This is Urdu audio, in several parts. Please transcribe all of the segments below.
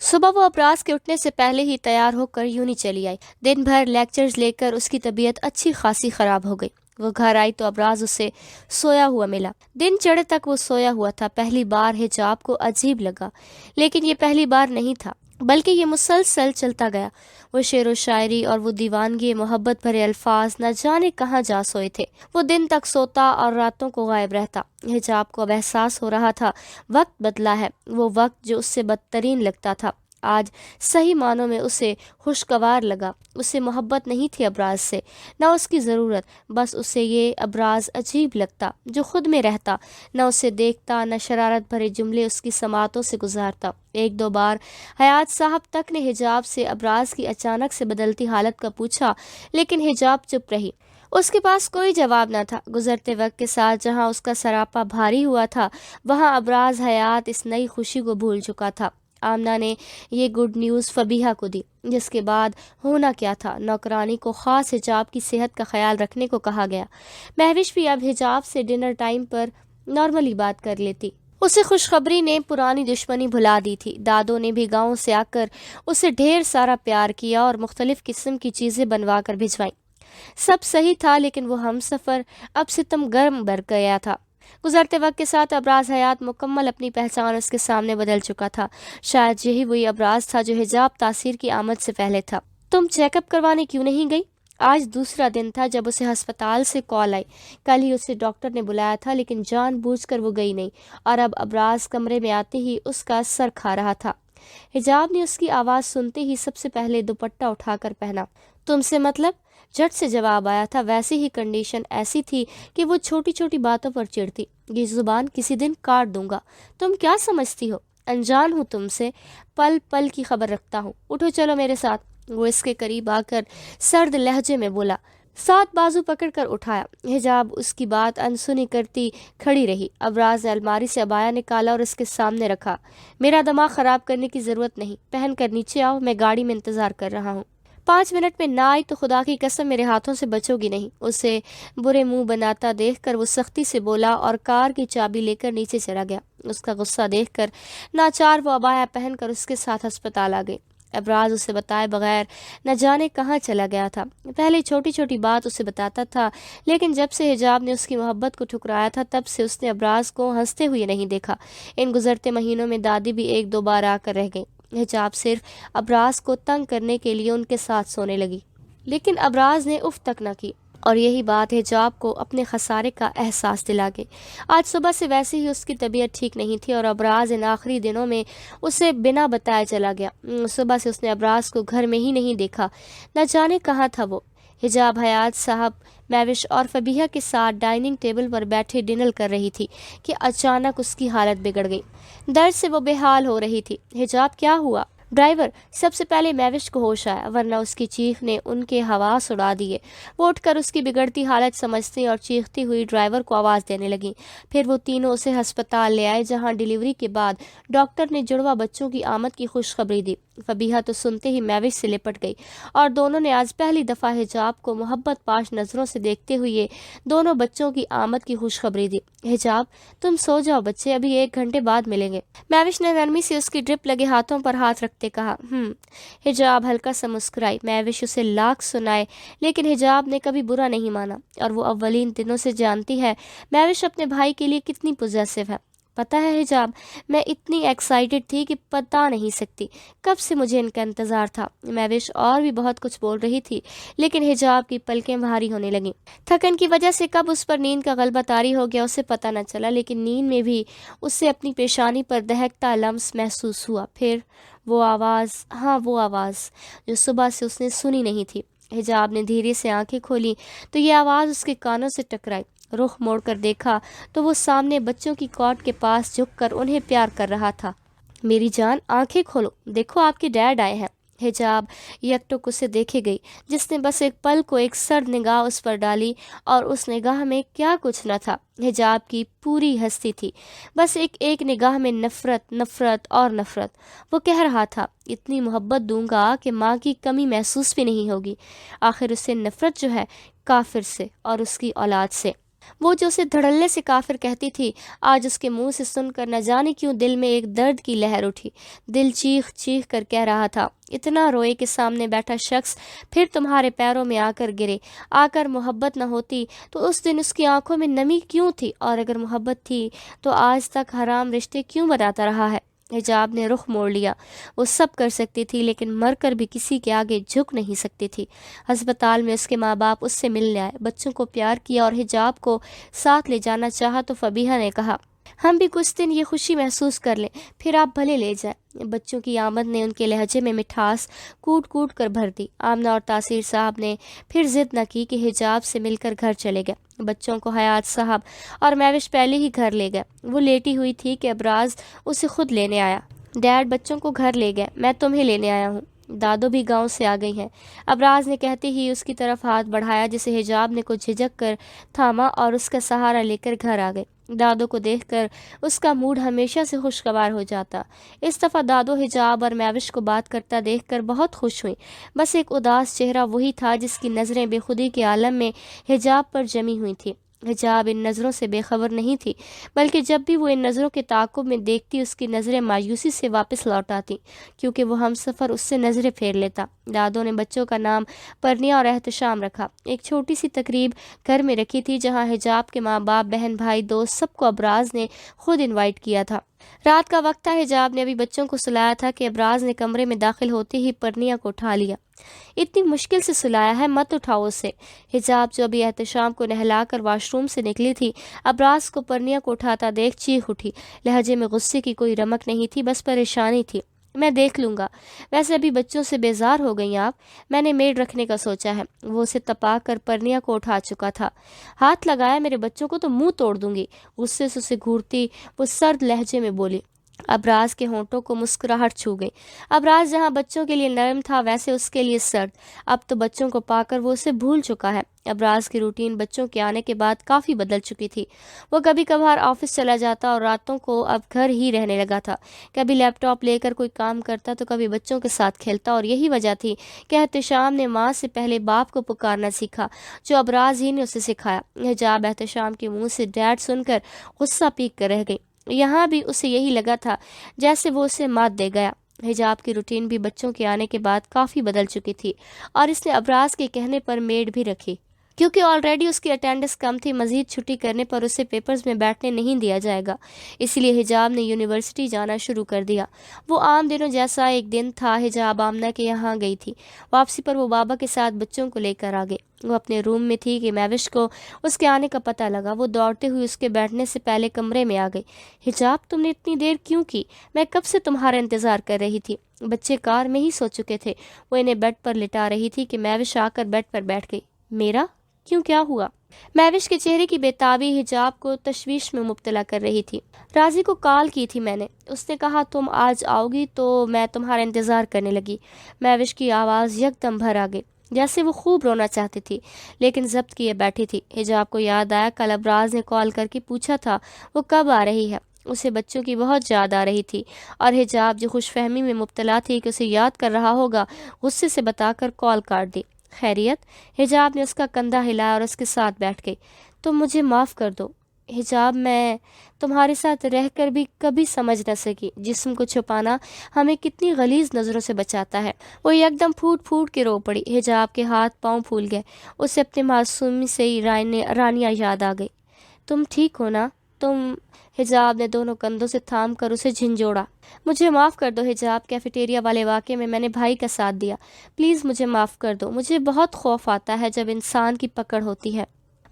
صبح وہ ابراز کے اٹھنے سے پہلے ہی تیار ہو کر یونی چلی آئی۔ دن بھر لیکچرز لے کر اس کی طبیعت اچھی خاصی خراب ہو گئی۔ وہ گھر آئی تو ابراز اسے سویا ہوا ملا۔ دن چڑھے تک وہ سویا ہوا تھا۔ پہلی بار حجاب کو عجیب لگا، لیکن یہ پہلی بار نہیں تھا، بلکہ یہ مسلسل چلتا گیا۔ وہ شعر و شاعری اور وہ دیوانگی محبت بھرے الفاظ نہ جانے کہاں جا سوئے تھے۔ وہ دن تک سوتا اور راتوں کو غائب رہتا۔ حجاب کو اب احساس ہو رہا تھا وقت بدلا ہے، وہ وقت جو اس سے بدترین لگتا تھا آج صحیح معنوں میں اسے خوشگوار لگا۔ اسے محبت نہیں تھی ابراز سے، نہ اس کی ضرورت، بس اسے یہ ابراز عجیب لگتا جو خود میں رہتا، نہ اسے دیکھتا، نہ شرارت بھرے جملے اس کی سماعتوں سے گزارتا۔ ایک دو بار حیات صاحب تک نے حجاب سے ابراز کی اچانک سے بدلتی حالت کا پوچھا، لیکن حجاب چپ رہی۔ اس کے پاس کوئی جواب نہ تھا۔ گزرتے وقت کے ساتھ جہاں اس کا سراپا بھاری ہوا تھا، وہاں ابراز حیات اس نئی خوشی کو بھول چکا تھا۔ آمنہ نے یہ گڈ نیوز فبیہہ کو دی، جس کے بعد ہونا کیا تھا، نوکرانی کو خاص حجاب کی صحت کا خیال رکھنے کو کہا گیا۔ مہوش بھی اب حجاب سے ڈنر ٹائم پر نارملی بات کر لیتی۔ اسے خوشخبری نے پرانی دشمنی بھلا دی تھی۔ دادوں نے بھی گاؤں سے آ کر اسے ڈھیر سارا پیار کیا اور مختلف قسم کی چیزیں بنوا کر بھجوائیں۔ سب صحیح تھا، لیکن وہ ہم سفر اب ستم گرم بر گیا تھا۔ گزرتے وقت کے ساتھ ابراز حیات مکمل اپنی پہچان اس کے سامنے بدل چکا تھا۔ شاید یہی وہی ابراز تھا جو حجاب تاثیر کی آمد سے پہلے تھا۔ تم چیک اپ کروانے کیوں نہیں گئی؟ آج دوسرا دن تھا جب اسے ہسپتال سے کال آئی۔ کل ہی اسے ڈاکٹر نے بلایا تھا، لیکن جان بوجھ کر وہ گئی نہیں، اور اب ابراز کمرے میں آتے ہی اس کا سر کھا رہا تھا۔ حجاب نے اس کی آواز سنتے ہی سب سے پہلے دوپٹہ اٹھا کر پہنا۔ تم سے مطلب؟ جھٹ سے جواب آیا تھا۔ ویسے ہی کنڈیشن ایسی تھی کہ وہ چھوٹی چھوٹی باتوں پر چڑھتی۔ یہ زبان کسی دن کاٹ دوں گا۔ تم کیا سمجھتی ہو؟ انجان ہوں تم سے، پل پل کی خبر رکھتا ہوں۔ اٹھو چلو میرے ساتھ۔ وہ اس کے قریب آ کر سرد لہجے میں بولا۔ ساتھ بازو پکڑ کر اٹھایا۔ حجاب اس کی بات انسنی کرتی کھڑی رہی۔ ابراز نے الماری سے عبایا نکالا اور اس کے سامنے رکھا۔ میرا دماغ خراب کرنے کی ضرورت نہیں، پہن کر نیچے آؤ، میں گاڑی میں انتظار کر رہا ہوں۔ 5 منٹ میں نہ آئی تو خدا کی قسم میرے ہاتھوں سے بچو گی نہیں۔ اسے برے منہ بناتا دیکھ کر وہ سختی سے بولا اور کار کی چابی لے کر نیچے چلا گیا۔ اس کا غصہ دیکھ کر ناچار وہ عبایا پہن کر اس کے ساتھ ہسپتال آ گئی۔ ابراز اسے بتائے بغیر نہ جانے کہاں چلا گیا تھا۔ پہلے چھوٹی چھوٹی بات اسے بتاتا تھا، لیکن جب سے حجاب نے اس کی محبت کو ٹھکرایا تھا تب سے اس نے ابراز کو ہنستے ہوئے نہیں دیکھا۔ ان گزرتے مہینوں میں دادی بھی ایک دو بار آ کر رہ گئی۔ حجاب صرف ابراز کو تنگ کرنے کے لیے ان کے ساتھ سونے لگی، لیکن ابراز نے اف تک نہ کی، اور یہی بات حجاب کو اپنے خسارے کا احساس دلا گئی۔ آج صبح سے ویسے ہی اس کی طبیعت ٹھیک نہیں تھی، اور ابراز ان آخری دنوں میں اسے بنا بتائے چلا گیا۔ صبح سے اس نے ابراز کو گھر میں ہی نہیں دیکھا، نہ جانے کہاں تھا وہ۔ حجاب حیات صاحب، مہوش اور فبیہہ کے ساتھ ڈائننگ ٹیبل پر بیٹھے ڈنر کر رہی تھی کہ اچانک اس کی حالت بگڑ گئی۔ درد سے وہ بے حال ہو رہی تھی۔ حجاب کیا ہوا؟ ڈرائیور! سب سے پہلے مہوش کو ہوش آیا، ورنہ اس کی چیخ نے ان کے حواس اڑا دیے۔ وہ اٹھ کر اس کی بگڑتی حالت سمجھتی اور چیختی ہوئی ڈرائیور کو آواز دینے لگیں۔ پھر وہ تینوں اسے ہسپتال لے آئے، جہاں ڈیلیوری کے بعد ڈاکٹر نے جڑواں بچوں کی آمد کی خوشخبری دی۔ فبیہہ تو سنتے ہی مہوش سے لپٹ گئی، اور دونوں نے آج پہلی دفعہ حجاب کو محبت پاش نظروں سے دیکھتے ہوئے دونوں بچوں کی آمد کی خوشخبری دی۔ حجاب تم سو جاؤ بچے، ابھی 1 گھنٹے بعد ملیں گے۔ مہوش نے نرمی سے اس کی ڈرپ لگے ہاتھوں پر ہاتھ رکھتے کہا۔ حجاب ہلکا سا مسکرائی۔ مہوش اسے لاکھ سنائے، لیکن حجاب نے کبھی برا نہیں مانا، اور وہ اولین دنوں سے جانتی ہے مہوش اپنے بھائی کے لیے کتنی پوزیسو ہے۔ پتہ ہے حجاب، میں اتنی ایکسائٹڈ تھی کہ بتا نہیں سکتی کب سے مجھے ان کا انتظار تھا۔ مہوش اور بھی بہت کچھ بول رہی تھی، لیکن حجاب کی پلکیں بھاری ہونے لگیں۔ تھکن کی وجہ سے کب اس پر نیند کا غلبہ طاری ہو گیا اسے پتہ نہ چلا، لیکن نیند میں بھی اسے اپنی پیشانی پر دہکتا لمس محسوس ہوا۔ پھر وہ آواز، ہاں وہ آواز جو صبح سے اس نے سنی نہیں تھی۔ حجاب نے دھیرے سے آنکھیں کھولی تو یہ آواز اس کے کانوں سے ٹکرائی۔ رخ موڑ کر دیکھا تو وہ سامنے بچوں کی کاٹ کے پاس جھک کر انہیں پیار کر رہا تھا۔ میری جان، آنکھیں کھولو، دیکھو آپ کے ڈیڈ آئے ہیں۔ حجاب یکٹک اسے دیکھے گئی، جس نے بس ایک پل کو ایک سرد نگاہ اس پر ڈالی، اور اس نگاہ میں کیا کچھ نہ تھا۔ حجاب کی پوری ہستی تھی، بس ایک نگاہ میں نفرت، نفرت اور نفرت۔ وہ کہہ رہا تھا، اتنی محبت دوں گا کہ ماں کی کمی محسوس بھی نہیں ہوگی۔ آخر اس سے نفرت جو ہے کافر سے اور اس کی اولاد سے۔ وہ جو اسے دھڑلے سے کافر کہتی تھی، آج اس کے منہ سے سن کر نہ جانے کیوں دل میں ایک درد کی لہر اٹھی۔ دل چیخ چیخ کر کہہ رہا تھا، اتنا روئے کہ سامنے بیٹھا شخص پھر تمہارے پیروں میں آ کر گرے۔ آ کر محبت نہ ہوتی تو اس دن اس کی آنکھوں میں نمی کیوں تھی، اور اگر محبت تھی تو آج تک حرام رشتے کیوں بناتا رہا ہے؟ حجاب نے رخ موڑ لیا۔ وہ سب کر سکتی تھی لیکن مر کر بھی کسی کے آگے جھک نہیں سکتی تھی۔ ہسپتال میں اس کے ماں باپ اس سے ملنے آئے، بچوں کو پیار کیا اور حجاب کو ساتھ لے جانا چاہا تو فبیہہ نے کہا، ہم بھی کچھ دن یہ خوشی محسوس کر لیں، پھر آپ بھلے لے جائیں۔ بچوں کی آمد نے ان کے لہجے میں مٹھاس کوٹ کوٹ کر بھر دی۔ آمنہ اور تاثیر صاحب نے پھر ضد نہ کی کہ حجاب سے مل کر گھر چلے گئے۔ بچوں کو حیات صاحب اور مہوش پہلے ہی گھر لے گئے۔ وہ لیٹی ہوئی تھی کہ ابراز اسے خود لینے آیا۔ ڈیڈ بچوں کو گھر لے گئے، میں تمہیں لینے آیا ہوں۔ دادو بھی گاؤں سے آ گئی ہیں، ابراز نے کہتے ہی اس کی طرف ہاتھ بڑھایا، جسے حجاب نے کچھ جھجک کر تھاما اور اس کا سہارا لے کر گھر آ گئے۔ دادو کو دیکھ کر اس کا موڈ ہمیشہ سے خوشگوار ہو جاتا۔ اس دفعہ دادو حجاب اور مہوش کو بات کرتا دیکھ کر بہت خوش ہوئیں۔ بس ایک اداس چہرہ وہی تھا جس کی نظریں بے خودی کے عالم میں حجاب پر جمی ہوئی تھیں۔ حجاب ان نظروں سے بے خبر نہیں تھی، بلکہ جب بھی وہ ان نظروں کے تعاقب میں دیکھتی اس کی نظریں مایوسی سے واپس لوٹ آتی، کیونکہ وہ ہم سفر اس سے نظریں پھیر لیتا۔ دادوں نے بچوں کا نام پرنیا اور احتشام رکھا۔ ایک چھوٹی سی تقریب گھر میں رکھی تھی جہاں حجاب کے ماں باپ، بہن بھائی، دوست سب کو ابراز نے خود انوائٹ کیا تھا۔ رات کا وقت تھا، حجاب نے ابھی بچوں کو سلایا تھا کہ ابراز نے کمرے میں داخل ہوتے ہی پرنیا کو اٹھا لیا۔ اتنی مشکل سے سلایا ہے، مت اٹھاؤ اسے۔ حجاب جو ابھی احتشام کو نہلا کر واش روم سے نکلی تھی، ابراز کو پرنیا کو اٹھاتا دیکھ چیخ اٹھی۔ لہجے میں غصے کی کوئی رمق نہیں تھی، بس پریشانی تھی۔ میں دیکھ لوں گا۔ ویسے ابھی بچوں سے بیزار ہو گئی آپ؟ میں نے میڈ رکھنے کا سوچا ہے۔ وہ اسے تپا کر پرنیا کو اٹھا چکا تھا۔ ہاتھ لگایا میرے بچوں کو تو منہ توڑ دوں گی، غصے سے اسے گھورتی وہ سرد لہجے میں بولی۔ ابراز کے ہونٹوں کو مسکراہٹ چھو گئی۔ ابراز جہاں بچوں کے لیے نرم تھا ویسے اس کے لیے سرد۔ اب تو بچوں کو پا کر وہ اسے بھول چکا ہے۔ ابراز کی روٹین بچوں کے آنے کے بعد کافی بدل چکی تھی۔ وہ کبھی کبھار آفس چلا جاتا اور راتوں کو اب گھر ہی رہنے لگا تھا۔ کبھی لیپ ٹاپ لے کر کوئی کام کرتا تو کبھی بچوں کے ساتھ کھیلتا، اور یہی وجہ تھی کہ احتشام نے ماں سے پہلے باپ کو پکارنا سیکھا، جو ابراز ہی نے اسے سکھایا۔ حجاب احتشام کے منہ سے ڈیڈ سن کر غصہ پیک کر رہ گئی۔ یہاں بھی اسے یہی لگا تھا جیسے وہ اسے مات دے گیا۔ حجاب کی روٹین بھی بچوں کے آنے کے بعد کافی بدل چکی تھی، اور اس نے ابراز کے کہنے پر میڈ بھی رکھی، کیونکہ آلریڈی اس کی اٹینڈنس کم تھی۔ مزید چھٹی کرنے پر اسے پیپرز میں بیٹھنے نہیں دیا جائے گا، اس لیے حجاب نے یونیورسٹی جانا شروع کر دیا۔ وہ عام دنوں جیسا ایک دن تھا۔ حجاب آمنہ کے یہاں گئی تھی۔ واپسی پر وہ بابا کے ساتھ بچوں کو لے کر آ گئی۔ وہ اپنے روم میں تھی کہ مہوش کو اس کے آنے کا پتہ لگا۔ وہ دوڑتے ہوئے اس کے بیٹھنے سے پہلے کمرے میں آ گئی۔ حجاب، تم نے اتنی دیر کیوں کی؟ میں کب سے تمہارا انتظار کر رہی تھی۔ بچے کار میں ہی سو چکے تھے۔ وہ انہیں بیڈ پر لٹا رہی تھی کہ مہوش آ کر بیڈ پر بیٹھ گئی۔ میرا کیوں، کیا ہوا؟ مہوش کے چہرے کی بےتابی حجاب کو تشویش میں مبتلا کر رہی تھی۔ راضی کو کال کی تھی میں نے، اس نے کہا تم آج آؤ گی تو میں تمہارا انتظار کرنے لگی۔ مہوش کی آواز یکدم بھر آ گئی، جیسے وہ خوب رونا چاہتی تھی لیکن ضبط کیے بیٹھی تھی۔ حجاب کو یاد آیا کل ابراز نے کال کر کے پوچھا تھا وہ کب آ رہی ہے۔ اسے بچوں کی بہت یاد آ رہی تھی، اور حجاب جو خوش فہمی میں مبتلا تھی کہ اسے یاد کر رہا ہوگا، غصے سے بتا کر کال کاٹ دی۔ خیریت؟ حجاب نے اس کا کندھا ہلایا اور اس کے ساتھ بیٹھ گئی۔ تم مجھے معاف کر دو حجاب، میں تمہارے ساتھ رہ کر بھی کبھی سمجھ نہ سکی جسم کو چھپانا ہمیں کتنی غلیظ نظروں سے بچاتا ہے۔ وہ یکدم پھوٹ پھوٹ کے رو پڑی۔ حجاب کے ہاتھ پاؤں پھول گئے۔ اسے اپنی معصومی سے ہی رانیہ یاد آ گئی۔ تم ٹھیک ہو نا؟ تم؟ حجاب نے دونوں کندھوں سے تھام کر اسے جھنجھوڑا۔ مجھے معاف کر دو حجاب، کیفیٹیریا والے واقعے میں میں نے بھائی کا ساتھ دیا، پلیز مجھے معاف کر دو۔ مجھے بہت خوف آتا ہے جب انسان کی پکڑ ہوتی ہے۔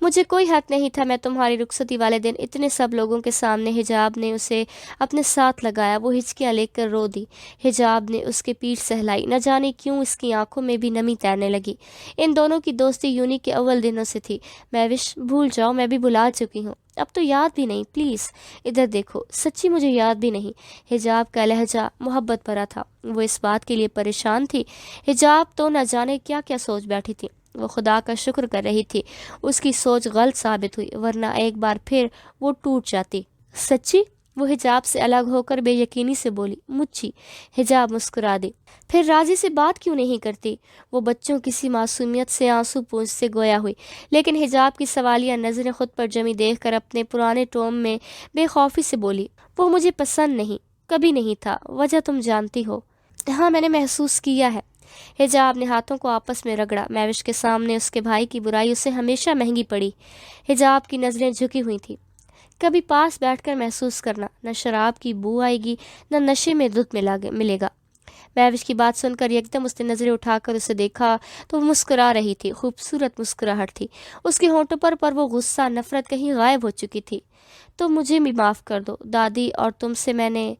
مجھے کوئی حق نہیں تھا، میں تمہاری رخصتی والے دن اتنے سب لوگوں کے سامنے۔ حجاب نے اسے اپنے ساتھ لگایا۔ وہ ہچکیاں لے کر رو دی۔ حجاب نے اس کے پیٹھ سہلائی۔ نہ جانے کیوں اس کی آنکھوں میں بھی نمی تیرنے لگی۔ ان دونوں کی دوستی یونی کے اول دنوں سے تھی۔ مہوش، بھول جاؤ، میں بھی بھلا چکی ہوں، اب تو یاد بھی نہیں، پلیز ادھر دیکھو، سچی مجھے یاد بھی نہیں۔ حجاب کا لہجہ محبت بھرا تھا۔ وہ اس بات کے لیے پریشان تھی۔ حجاب تو نہ جانے کیا کیا سوچ بیٹھی تھی۔ وہ خدا کا شکر کر رہی تھی اس کی سوچ غلط ثابت ہوئی، ورنہ ایک بار پھر وہ ٹوٹ جاتی۔ سچی؟ وہ حجاب سے الگ ہو کر بے یقینی سے بولی، مچھی۔ حجاب مسکرا دی، پھر راضی سے بات کیوں نہیں کرتی؟ وہ بچوں کسی معصومیت سے آنسو پوچھتے گویا ہوئی، لیکن حجاب کی سوالیہ نظریں خود پر جمی دیکھ کر اپنے پرانے ٹون میں بے خوفی سے بولی، وہ مجھے پسند نہیں، کبھی نہیں تھا، وجہ تم جانتی ہو۔ ہاں، میں نے محسوس کیا ہے۔ حجاب نے ہاتھوں کو آپس میں رگڑا۔ مہوش کے سامنے اس کے بھائی کی برائی اسے ہمیشہ مہنگی پڑی۔ حجاب کی نظریں جھکی ہوئی تھیں۔ کبھی پاس بیٹھ کر محسوس کرنا، نہ شراب کی بو آئے گی، نہ نشے میں دودھ ملے گا۔ مہوش کی بات سن کر یکدم اس نے نظریں اٹھا کر اسے دیکھا تو وہ مسکرا رہی تھی، خوبصورت مسکراہٹ تھی اس کے ہونٹوں پر وہ غصہ، نفرت کہیں غائب ہو چکی تھی۔ تو مجھے بھی معاف کر دو دادی، اور تم سے میں نے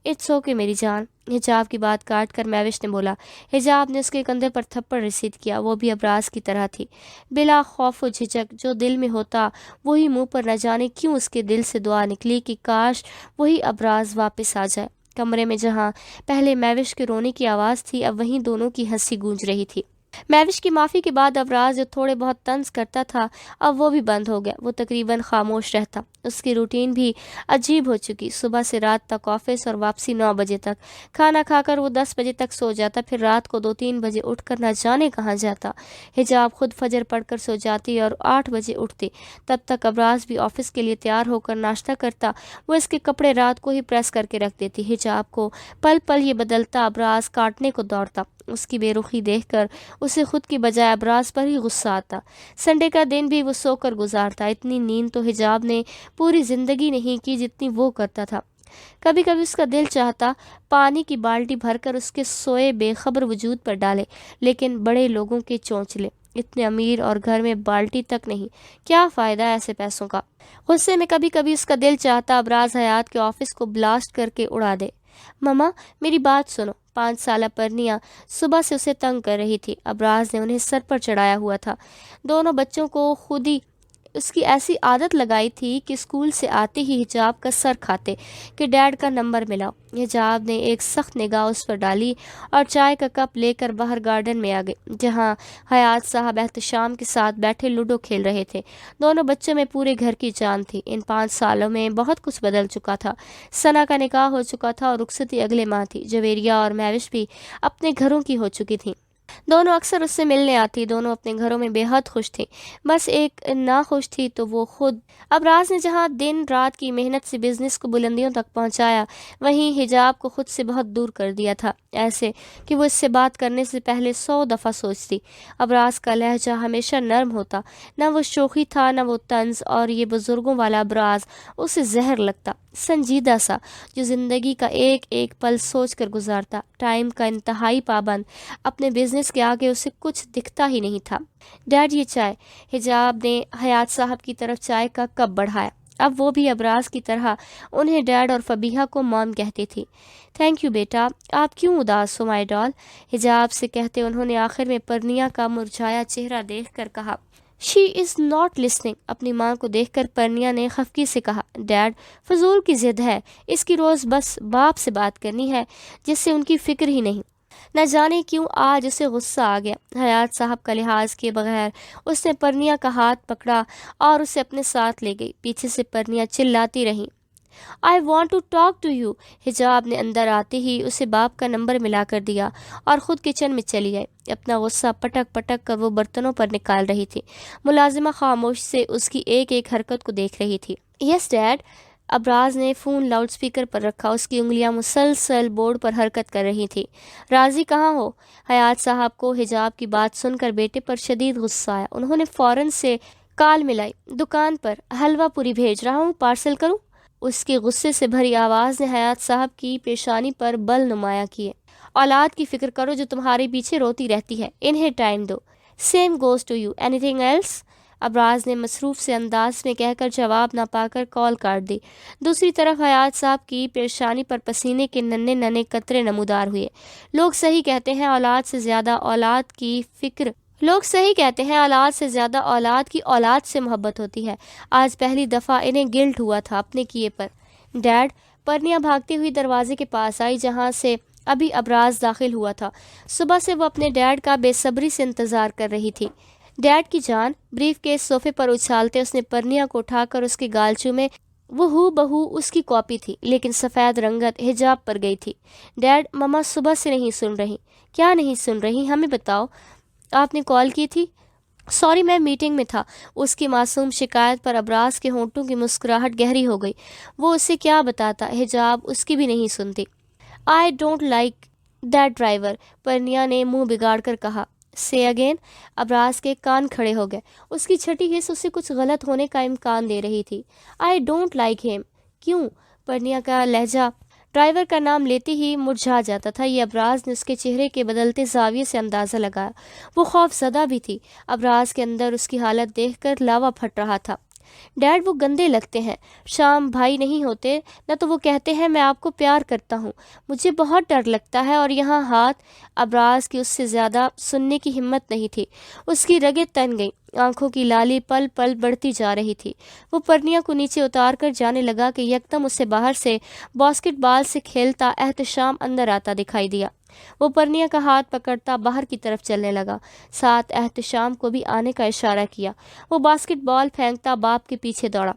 اٹس اوکے میری جان۔ حجاب کی بات کاٹ کر مہوش نے بولا۔ حجاب نے اس کے کندھے پر تھپڑ رسید کیا۔ وہ بھی ابراز کی طرح تھی، بلا خوف و جھجک، جو دل میں ہوتا وہی منہ پر، نہ جانے کیوں اس کے دل سے دعا نکلی کہ کاش وہی ابراز واپس آ جائے۔ کمرے میں جہاں پہلے مہوش کے رونے کی آواز تھی، اب وہیں دونوں کی ہنسی گونج رہی تھی۔ مہوش کی معافی کے بعد ابراز جو تھوڑے بہت طنز کرتا تھا اب وہ بھی بند ہو گیا۔ وہ تقریباً خاموش رہتا۔ اس کی روٹین بھی عجیب ہو چکی، صبح سے رات تک آفس اور واپسی 9 بجے تک۔ کھانا کھا کر وہ 10 بجے تک سو جاتا، پھر رات کو 2-3 بجے اٹھ کر نہ جانے کہاں جاتا۔ حجاب خود فجر پڑھ کر سو جاتی اور 8 بجے اٹھتی۔ تب تک ابراز بھی آفس کے لیے تیار ہو کر ناشتہ کرتا۔ وہ اس کے کپڑے رات کو ہی پریس کر کے رکھ دیتی۔ حجاب کو پل پل یہ بدلتا ابراز کاٹنے کو دوڑتا۔ اس کی بے رخی دیکھ کر اسے خود کی بجائے ابراز پر ہی غصہ آتا۔ سنڈے کا دن بھی وہ سو کر گزارتا۔ اتنی نیند تو حجاب نے پوری زندگی نہیں کی جتنی وہ کرتا تھا۔ کبھی کبھی اس کا دل چاہتا پانی کی بالٹی بھر کر اس کے سوئے بے خبر وجود پر ڈالے، لیکن بڑے لوگوں کے چونچلے، اتنے امیر اور گھر میں بالٹی تک نہیں، کیا فائدہ ایسے پیسوں کا۔ غصے میں کبھی کبھی اس کا دل چاہتا ابراز حیات کے آفس کو بلاسٹ کر کے اڑا دے۔ مما میری بات سنو۔ 5 سالہ پرنیا صبح سے اسے تنگ کر رہی تھی۔ ابراز نے انہیں سر پر چڑھایا ہوا تھا۔ دونوں بچوں کو خود ہی اس کی ایسی عادت لگائی تھی کہ اسکول سے آتے ہی حجاب کا سر کھاتے کہ ڈیڈ کا نمبر ملا۔ حجاب نے ایک سخت نگاہ اس پر ڈالی اور چائے کا کپ لے کر باہر گارڈن میں آ گئے، جہاں حیات صاحب احتشام کے ساتھ بیٹھے لوڈو کھیل رہے تھے۔ دونوں بچوں میں پورے گھر کی جان تھی۔ ان 5 سالوں میں بہت کچھ بدل چکا تھا۔ ثنا کا نکاح ہو چکا تھا اور رخصتی اگلے ماہ تھی۔ جویریہ اور مہوش بھی اپنے گھروں کی ہو چکی تھیں۔ دونوں اکثر اس سے ملنے آتی۔ دونوں اپنے گھروں میں بے حد خوش تھیں، بس ایک ناخوش تھی تو وہ خود۔ ابراز نے جہاں دن رات کی محنت سے بزنس کو بلندیوں تک پہنچایا، وہیں حجاب کو خود سے بہت دور کر دیا تھا، ایسے کہ وہ اس سے بات کرنے سے پہلے 100 دفعہ سوچتی۔ ابراز کا لہجہ ہمیشہ نرم ہوتا، نہ وہ شوخی تھا نہ وہ طنز، اور یہ بزرگوں والا ابراز اسے زہر لگتا، سنجیدہ سا، جو زندگی کا ایک ایک پل سوچ کر گزارتا۔ ٹائم کا انتہائی پابند، اپنے بزنس کے آگے اسے کچھ دکھتا ہی نہیں تھا۔ ڈیڈ یہ چائے۔ حجاب نے حیات صاحب کی طرف چائے کا کپ بڑھایا۔ اب وہ بھی ابراز کی طرح انہیں ڈیڈ اور فبیہہ کو مام کہتی تھی۔ تھینک یو بیٹا، آپ کیوں اداس ہو مائی ڈال؟ حجاب سے کہتے انہوں نے آخر میں پرنیا کا مرجھایا چہرہ دیکھ کر کہا۔ شی از ناٹ لسننگ۔ اپنی ماں کو دیکھ کر پرنیا نے خفگی سے کہا، ڈیڈ فضول کی ضد ہے، اس کی روز بس باپ سے بات کرنی ہے، جس سے ان کی فکر ہی نہیں۔ نہ جانے کیوں آج اسے غصہ آ گیا۔ حیات صاحب کا لحاظ کیے بغیر اس نے پرنیا کا ہاتھ پکڑا اور اسے اپنے ساتھ لے گئی۔ پیچھے سے پرنیا چلاتی رہی، I want to talk to you۔ حجاب نے اندر آتے ہی اسے باپ کا نمبر ملا کر دیا اور خود کچن میں چلی آئی۔ اپنا غصہ پٹک پٹک کر وہ برتنوں پر نکال رہی تھی۔ ملازمہ خاموش سے اس کی ایک ایک حرکت کو دیکھ رہی تھی۔ یس ڈیڈ۔ ابراز نے فون لاؤڈ سپیکر پر رکھا، اس کی انگلیاں مسلسل بورڈ پر حرکت کر رہی تھی۔ راضی کہاں ہو؟ حیات صاحب کو حجاب کی بات سن کر بیٹے پر شدید غصہ آیا۔ انہوں نے فوراً سے کال ملائی، دکان پر، حلوہ پوری بھیج رہا ہوں، پارسل کروں؟ اس کی غصے سے بھری آواز نے حیات صاحب کی پیشانی پر بل نمایاں کیے۔ اولاد کی فکر کرو جو تمہارے پیچھے روتی رہتی ہے، انہیں ٹائم دو۔ Same goes to you, anything else? Abraz نے مصروف سے انداز میں کہہ کر جواب نہ پا کر کال کاٹ دی۔ دوسری طرف حیات صاحب کی پیشانی پر پسینے کے ننھے ننھے قطرے نمودار ہوئے۔ لوگ صحیح کہتے ہیں اولاد سے زیادہ اولاد کی اولاد سے محبت ہوتی ہے۔ آج پہلی دفعہ انہیں گلٹ ہوا تھا اپنے کیے پر۔ ڈیڈ، پرنیا بھاگتی ہوئی دروازے کے پاس آئی جہاں سے ابھی ابراز داخل ہوا تھا۔ صبح سے وہ اپنے ڈیڈ کا بے صبری سے انتظار کر رہی تھی۔ ڈیڈ کی جان، بریف کیس صوفے پر اچھالتے اس نے پرنیا کو اٹھا کر اس کے گال چومے۔ وہ ہو بہو اس کی کاپی تھی، لیکن سفید رنگت حجاب پر گئی تھی۔ ڈیڈ، مما صبح سے نہیں سن رہی۔ کیا نہیں سن رہی؟ ہمیں بتاؤ۔ آپ نے کال کی تھی؟ سوری، میں میٹنگ میں تھا۔ اس کی معصوم شکایت پر ابراز کے ہونٹوں کی مسکراہٹ گہری ہو گئی۔ وہ اسے کیا بتاتا، حجاب اس کی بھی نہیں سنتی۔ I don't like that driver, Purnia نے منہ بگاڑ کر کہا۔ سے اگین؟ ابراز کے کان کھڑے ہو گئے۔ اس کی چھٹی حس اسے کچھ غلط ہونے کا امکان دے رہی تھی۔ I don't like him. کیوں؟ پرنیا کا لہجہ ڈرائیور کا نام لیتے ہی مرجھا جاتا تھا۔ یہ ابراز نے اس کے چہرے کے بدلتے زاویے سے اندازہ لگایا۔ وہ خوف زدہ بھی تھی۔ ابراز کے اندر اس کی حالت دیکھ کر لاوا پھٹ رہا تھا۔ ڈیڈ، وہ گندے لگتے ہیں۔ شام بھائی نہیں ہوتے نہ تو وہ کہتے ہیں میں آپ کو پیار کرتا ہوں۔ مجھے بہت ڈر لگتا ہے۔ اور یہاں ہاتھ ابراز کی اس سے زیادہ سننے کی ہمت نہیں تھی۔ اس کی رگیں تن گئیں، آنکھوں کی لالی پل پل بڑھتی جا رہی تھی۔ وہ پرنیا کو نیچے اتار کر جانے لگا کہ یکدم اسے باہر سے باسکٹ بال سے کھیلتا احتشام اندر آتا دکھائی دیا۔ وہ پرنیا کا ہاتھ پکڑتا باہر کی طرف چلنے لگا، ساتھ احتشام کو بھی آنے کا اشارہ کیا۔ وہ باسکٹ بال پھینکتا باپ کے پیچھے دوڑا۔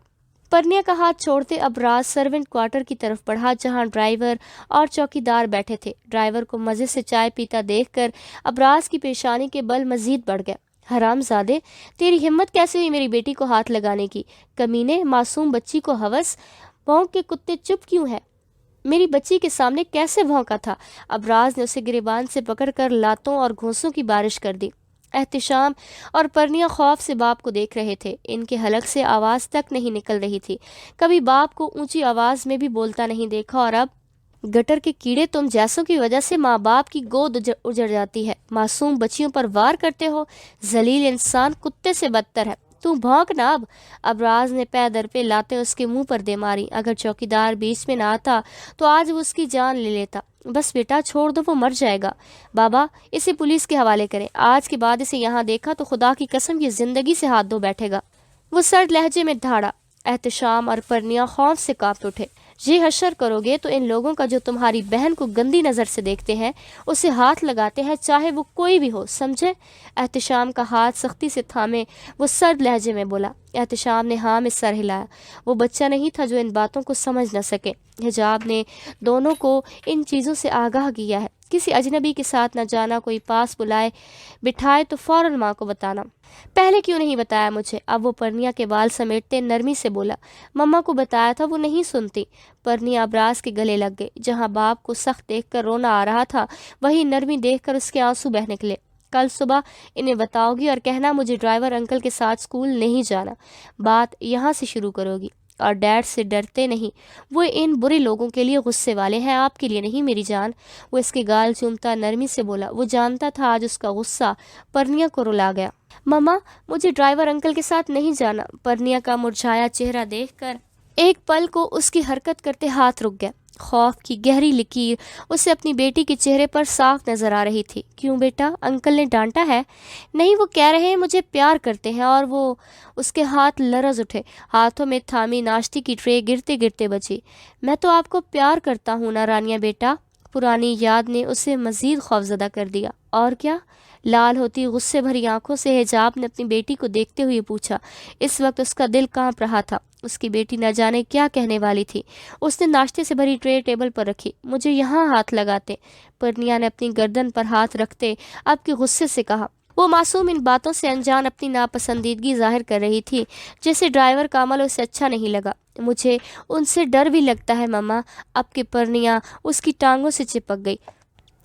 پرنیا کا ہاتھ چھوڑتے ابراز سرونٹ کوارٹر کی طرف بڑھا، جہاں ڈرائیور اور چوکیدار بیٹھے تھے۔ ڈرائیور کو مزے سے چائے پیتا دیکھ کر ابراز کی پیشانی کے بل مزید بڑھ گئے۔ حرام زادے، تیری ہمت کیسے ہوئی میری بیٹی کو ہاتھ لگانے کی؟ کمینے، معصوم بچی کو ہوس؟ بھونک کے کتے چپ کیوں ہے؟ میری بچی کے سامنے کیسے بھونکا تھا؟ ابراز نے اسے گریبان سے پکڑ کر لاتوں اور گھونسوں کی بارش کر دی۔ احتشام اور پرنیا خوف سے باپ کو دیکھ رہے تھے۔ ان کے حلق سے آواز تک نہیں نکل رہی تھی۔ کبھی باپ کو اونچی آواز میں بھی بولتا نہیں دیکھا، اور اب گٹر کے کیڑے تم جیسوں کی وجہ سے ماں باپ کی گود اجڑ جاتی ہے، معصوم بچیوں پر وار کرتے ہو۔ ذلیل انسان، کتے سے بدتر ہے تو۔ بھونک نا اب۔ ابراز نے پے در پہ لاتے اس کے منہ پر دے ماری۔ اگر چوکیدار بیچ میں نہ آتا تو آج وہ اس کی جان لے لیتا۔ بس بیٹا چھوڑ دو، وہ مر جائے گا۔ بابا، اسے پولیس کے حوالے کریں۔ آج کے بعد اسے یہاں دیکھا تو خدا کی قسم یہ زندگی سے ہاتھ دھو بیٹھے گا۔ وہ سرد لہجے میں دھاڑا۔ احتشام اور پرنیا خوف سے کانپ اٹھے۔ یہ حشر کرو گے تو ان لوگوں کا جو تمہاری بہن کو گندی نظر سے دیکھتے ہیں، اسے ہاتھ لگاتے ہیں، چاہے وہ کوئی بھی ہو، سمجھے؟ احتشام کا ہاتھ سختی سے تھامے وہ سرد لہجے میں بولا۔ احتشام نے ہاں میں سر ہلایا۔ وہ بچہ نہیں تھا جو ان باتوں کو سمجھ نہ سکے۔ حجاب نے دونوں کو ان چیزوں سے آگاہ کیا ہے۔ کسی اجنبی کے ساتھ نہ جانا، کوئی پاس بلائے بٹھائے تو فوراً ماں کو بتانا۔ پہلے کیوں نہیں بتایا مجھے؟ اب وہ پرنیا کے بال سمیٹتے نرمی سے بولا۔ مما کو بتایا تھا، وہ نہیں سنتی۔ پرنیا ابراز کے گلے لگ گئی۔ جہاں باپ کو سخت دیکھ کر رونا آ رہا تھا، وہی نرمی دیکھ کر اس کے آنسو بہہ نکلے۔ کل صبح انہیں بتاؤ گی اور کہنا مجھے ڈرائیور انکل کے ساتھ اسکول نہیں جانا۔ بات یہاں سے شروع کرو گی۔ اور ڈیڈ سے ڈرتے نہیں، وہ ان برے لوگوں کے لیے غصے والے ہیں، آپ کے لیے نہیں میری جان۔ وہ اس کے گال چومتا نرمی سے بولا۔ وہ جانتا تھا آج اس کا غصہ پرنیا کو رلا گیا۔ مما، مجھے ڈرائیور انکل کے ساتھ نہیں جانا۔ پرنیا کا مرجھایا چہرہ دیکھ کر ایک پل کو اس کی حرکت کرتے ہاتھ رک گیا۔ خوف کی گہری لکیر اسے اپنی بیٹی کے چہرے پر صاف نظر آ رہی تھی۔ کیوں بیٹا، انکل نے ڈانٹا ہے؟ نہیں، وہ کہہ رہے ہیں مجھے پیار کرتے ہیں۔ اور وہ اس کے ہاتھ لرز اٹھے، ہاتھوں میں تھامی ناشتے کی ٹرے گرتے گرتے بچی۔ میں تو آپ کو پیار کرتا ہوں نا رانیہ بیٹا۔ پرانی یاد نے اسے مزید خوفزدہ کر دیا۔ اور کیا؟ لال ہوتی غصے بھری آنکھوں سے حجاب نے اپنی بیٹی کو دیکھتے ہوئے پوچھا۔ اس وقت اس کا دل کانپ رہا تھا۔ اس کی بیٹی نہ جانے کیا کہنے والی تھی۔ اس نے ناشتے سے بھری ٹرے ٹیبل پر رکھی۔ مجھے یہاں ہاتھ لگاتے، پرنیا نے اپنی گردن پر ہاتھ رکھتے اب کے غصے سے کہا۔ وہ معصوم ان باتوں سے انجان اپنی ناپسندیدگی ظاہر کر رہی تھی۔ جیسے ڈرائیور کا عمل اسے اچھا نہیں لگا۔ مجھے ان سے ڈر بھی لگتا ہے مما۔ اب کہ پرنیا اس کی ٹانگوں سے چپک گئی،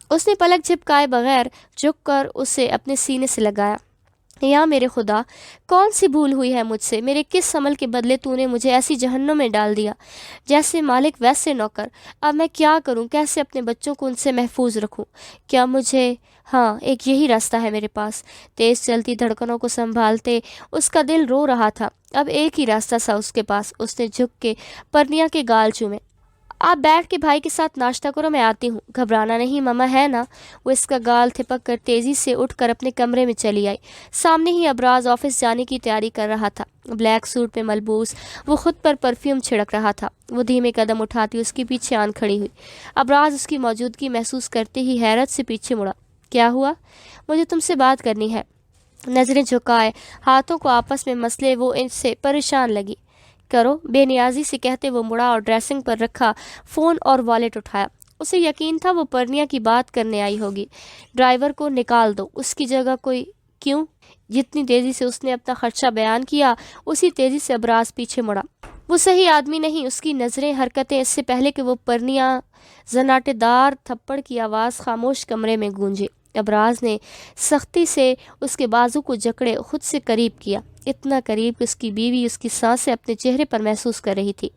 اس نے پلک جھپکائے بغیر جھک کر اسے اپنے سینے سے لگایا۔ یا میرے خدا، کون سی بھول ہوئی ہے مجھ سے؟ میرے کس عمل کے بدلے تو نے مجھے ایسی جہنم میں ڈال دیا؟ جیسے مالک ویسے نوکر۔ اب میں کیا کروں؟ کیسے اپنے بچوں کو ان سے محفوظ رکھوں؟ کیا مجھے ہاں، ایک یہی راستہ ہے میرے پاس۔ تیز چلتی دھڑکنوں کو سنبھالتے اس کا دل رو رہا تھا۔ اب ایک ہی راستہ تھا اس کے پاس۔ اس نے جھک کے پرنیا کے گال چومے۔ آپ بیٹھ کے بھائی کے ساتھ ناشتہ کرو، میں آتی ہوں۔ گھبرانا نہیں مما، ہے نا؟ وہ اس کا گال تھپک کر تیزی سے اٹھ کر اپنے کمرے میں چلی آئی۔ سامنے ہی ابراز آفس جانے کی تیاری کر رہا تھا۔ بلیک سوٹ میں ملبوس وہ خود پر پرفیوم چھڑک رہا تھا۔ وہ دھیمے قدم اٹھاتی اس کے پیچھے آن کھڑی ہوئی۔ ابراز اس کی موجودگی محسوس کرتے ہی حیرت سے پیچھے مڑا۔ کیا ہوا؟ مجھے تم سے بات کرنی ہے۔ نظریں جھکائے ہاتھوں کو آپس میں مسلے وہ ان سے پریشان لگی۔ کرو، بے نیازی سے کہتے وہ مڑا اور ڈریسنگ پر رکھا فون اور والیٹ اٹھایا۔ اسے یقین تھا وہ پرنیا کی بات کرنے آئی ہوگی۔ ڈرائیور کو نکال دو، اس کی جگہ کوئی۔ کیوں؟ جتنی تیزی سے اس نے اپنا خدشہ بیان کیا اسی تیزی سے ابراز پیچھے مڑا۔ وہ صحیح آدمی نہیں، اس کی نظریں، حرکتیں، اس سے پہلے کہ وہ پرنیا زناٹے دار تھپڑ کی آواز خاموش کمرے میں گونجے، ابراز نے سختی سے اس کے بازو کو جکڑے خود سے قریب کیا، اتنا قریب کہ اس کی بیوی اس کی سانسیں اپنے چہرے پر محسوس کر رہی تھی۔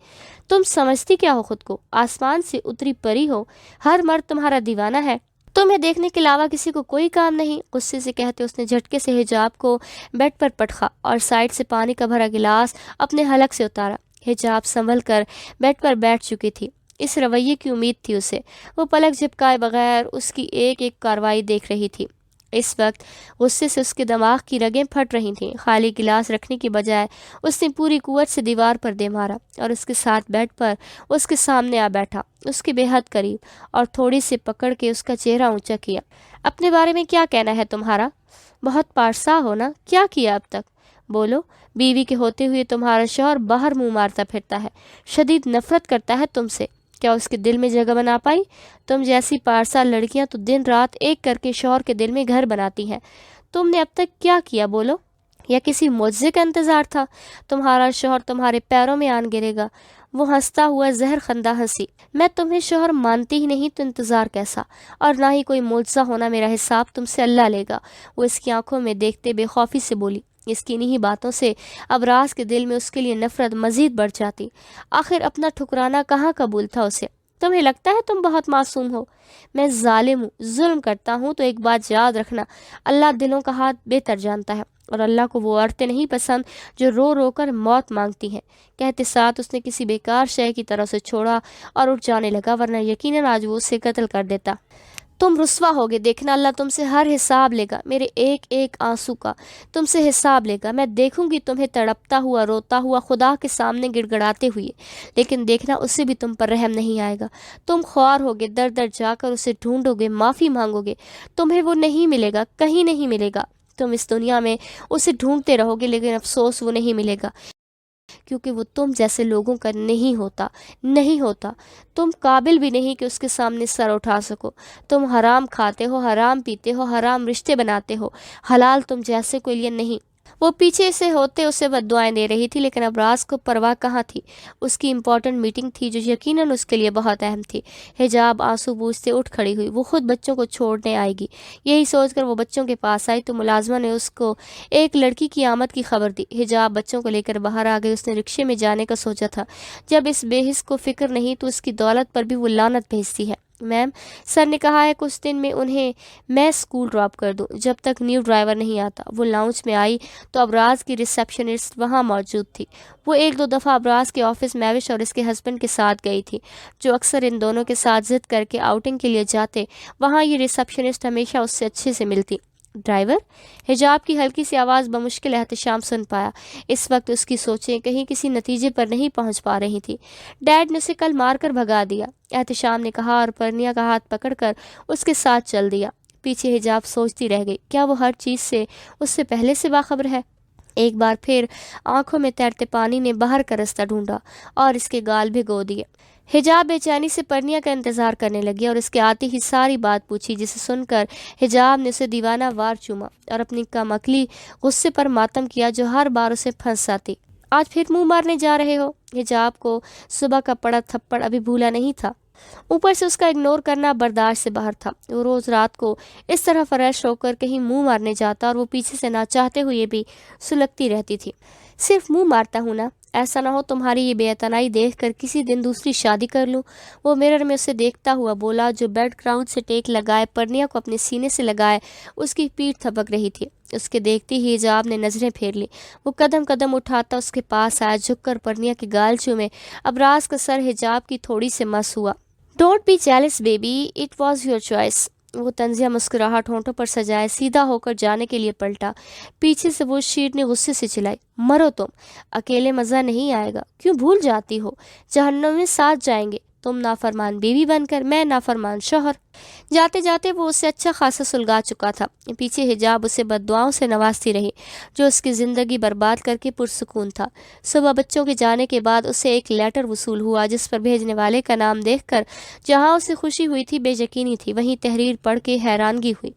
تم سمجھتی کیا ہو خود کو؟ آسمان سے اتری پری ہو، ہر مرد تمہارا دیوانہ ہے، تمہیں دیکھنے کے علاوہ کسی کو کوئی کام نہیں؟ غصے سے کہتے اس نے جھٹکے سے حجاب کو بیڈ پر پٹخا اور سائڈ سے پانی کا بھرا گلاس اپنے حلق سے اتارا۔ حجاب سنبھل کر بیڈ پر بیٹھ چکی تھی، اس رویے کی امید تھی اسے۔ وہ پلک جھپکائے بغیر اس کی ایک ایک کارروائی دیکھ رہی تھی۔ اس وقت غصے سے اس کے دماغ کی رگیں پھٹ رہی تھیں۔ خالی گلاس رکھنے کی بجائے اس نے پوری قوت سے دیوار پر دے مارا اور اس کے ساتھ بیڈ پر اس کے سامنے آ بیٹھا، اس کے بے حد قریب، اور تھوڑی سی پکڑ کے اس کا چہرہ اونچا کیا۔ اپنے بارے میں کیا کہنا ہے تمہارا؟ بہت پارسا ہو نا، کیا کیا اب تک؟ بولو۔ بیوی کے ہوتے ہوئے تمہارا شوہر باہر منہ مارتا پھرتا ہے، شدید نفرت کرتا ہے تم سے، کیا اس کے دل میں جگہ بنا پائی؟ تم جیسی پارسا لڑکیاں تو دن رات ایک کر کے شوہر کے دل میں گھر بناتی ہیں۔ تم نے اب تک کیا کیا بولو؟ یا کسی معجزے کا انتظار تھا؟ تمہارا شوہر تمہارے پیروں میں آن گرے گا۔ وہ ہنستا ہوا زہر خندہ ہنسی۔ میں تمہیں شوہر مانتی ہی نہیں تو انتظار کیسا؟ اور نہ ہی کوئی معجزہ ہونا، میرا حساب تم سے اللہ لے گا۔ وہ اس کی آنکھوں میں دیکھتے بے خوفی سے بولی۔ اس کی انہی باتوں سے ابراز کے دل میں اس کے لیے نفرت مزید بڑھ جاتی۔ آخر اپنا ٹھکرانا کہاں قبول تھا اسے؟ تمہیں لگتا ہے تم بہت معصوم ہو؟ میں ظالم ہوں، ظلم کرتا ہوں تو ایک بات یاد رکھنا، اللہ دلوں کا ہاتھ بہتر جانتا ہے، اور اللہ کو وہ عورتیں نہیں پسند جو رو رو کر موت مانگتی ہیں۔ کہتے ساتھ اس نے کسی بیکار شے کی طرح سے چھوڑا اور اٹھ جانے لگا، ورنہ یقیناً آج وہ اسے قتل کر دیتا۔ تم رسوا ہوگے، دیکھنا اللہ تم سے ہر حساب لے گا، میرے ایک ایک آنسو کا تم سے حساب لے گا۔ میں دیکھوں گی تمہیں تڑپتا ہوا، روتا ہوا، خدا کے سامنے گڑ گڑاتے ہوئے، لیکن دیکھنا اسے بھی تم پر رحم نہیں آئے گا۔ تم خوار ہوگے، در در جا کر اسے ڈھونڈو گے، معافی مانگو گے، تمہیں وہ نہیں ملے گا، کہیں نہیں ملے گا۔ تم اس دنیا میں اسے ڈھونڈتے رہو گے، لیکن افسوس وہ نہیں ملے گا، کیونکہ وہ تم جیسے لوگوں کا نہیں ہوتا۔ تم قابل بھی نہیں کہ اس کے سامنے سر اٹھا سکو۔ تم حرام کھاتے ہو، حرام پیتے ہو، حرام رشتے بناتے ہو، حلال تم جیسے کوئی لیے نہیں۔ وہ پیچھے سے ہوتے اسے بددعائیں دے رہی تھی، لیکن ابراز کو پرواہ کہاں تھی۔ اس کی امپورٹنٹ میٹنگ تھی جو یقیناً اس کے لیے بہت اہم تھی۔ حجاب آنسو پوچھتے اٹھ کھڑی ہوئی، وہ خود بچوں کو چھوڑنے آئے گی۔ یہی سوچ کر وہ بچوں کے پاس آئی تو ملازمہ نے اس کو ایک لڑکی کی آمد کی خبر دی۔ حجاب بچوں کو لے کر باہر آ گئی۔ اس نے رکشے میں جانے کا سوچا تھا، جب اس بے حس کو فکر نہیں تو اس کی دولت پر بھی وہ لعنت بھیجتی ہے۔ میم، سر نے کہا ہے کچھ دن میں انہیں میں اسکول ڈراپ کر دوں جب تک نیو ڈرائیور نہیں آتا۔ وہ لاؤنج میں آئی تو ابراز کی ریسیپشنسٹ وہاں موجود تھی۔ وہ ایک دو دفعہ ابراز کے آفس میوش اور اس کے ہسبینڈ کے ساتھ گئی تھی، جو اکثر ان دونوں کے ساتھ ضد کر کے آؤٹنگ کے لیے جاتے۔ وہاں یہ ریسیپشنسٹ ہمیشہ اس سے اچھے سے ملتی۔ ڈرائیور؟ حجاب کی ہلکی سی آواز بمشکل احتشام سن پایا۔ اس وقت اس کی سوچیں کہیں کسی نتیجے پر نہیں پہنچ پا رہی تھی۔ ڈیڈ نے اسے کل مار کر بھگا دیا، احتشام نے کہا، اور پرنیا کا ہاتھ پکڑ کر اس کے ساتھ چل دیا۔ پیچھے حجاب سوچتی رہ گئی، کیا وہ ہر چیز سے اس سے پہلے سے باخبر ہے؟ ایک بار پھر آنکھوں میں تیرتے پانی نے باہر کا رستہ ڈھونڈا اور اس کے گال بھگو دیے۔ حجاب بے چینی سے پرنیا کا انتظار کرنے لگی اور اس کے آتے ہی ساری بات پوچھی، جسے سن کر حجاب نے اسے دیوانہ وار چوما اور اپنی کم عقلی غصے پر ماتم کیا جو ہر بار اسے پھنساتی۔ آج پھر منہ مارنے جا رہے ہو؟ حجاب کو صبح کا پڑا تھپڑ ابھی بھولا نہیں تھا، اوپر سے اس کا اگنور کرنا برداشت سے باہر تھا۔ وہ روز رات کو اس طرح فریش ہو کر کہیں منہ مارنے جاتا اور وہ پیچھے سے نہ چاہتے ہوئے بھی سلگتی رہتی تھی۔ صرف منہ مارتا ہوں نا، ایسا نہ ہو تمہاری یہ بے اعتنائی دیکھ کر کسی دن دوسری شادی کر لوں۔ وہ مرر میں اسے دیکھتا ہوا بولا، جو بیڈ گراؤنڈ سے ٹیک لگائے پرنیا کو اپنے سینے سے لگائے اس کی پیٹھ تھپک رہی تھی۔ اس کے دیکھتے ہی حجاب نے نظریں پھیر لی۔ وہ قدم قدم اٹھاتا اس کے پاس آیا، جھک کر پرنیا کے گال چومے۔ ابراز کا سر حجاب کی تھوڑی سے مس ہوا۔ Don't be jealous baby, it was your choice. وہ طنزیہ مسکراہٹ ہونٹوں پر سجائے سیدھا ہو کر جانے کے لیے پلٹا۔ پیچھے سے وہ شیٹ نے غصے سے چلائی، مرو تم، اکیلے مزہ نہیں آئے گا، کیوں بھول جاتی ہو؟ جہنم میں ساتھ جائیں گے، تم نافرمان بیوی بن کر، میں نافرمان شوہر۔ جاتے جاتے وہ اس سے اچھا خاصا سلگا چکا تھا، پیچھے حجاب اسے بد دعاؤں سے نوازتی رہی جو اس کی زندگی برباد کر کے پرسکون تھا۔ صبح بچوں کے جانے کے بعد اسے ایک لیٹر وصول ہوا جس پر بھیجنے والے کا نام دیکھ کر جہاں اسے خوشی ہوئی تھی بے یقینی تھی، وہیں تحریر پڑھ کے حیرانگی ہوئی۔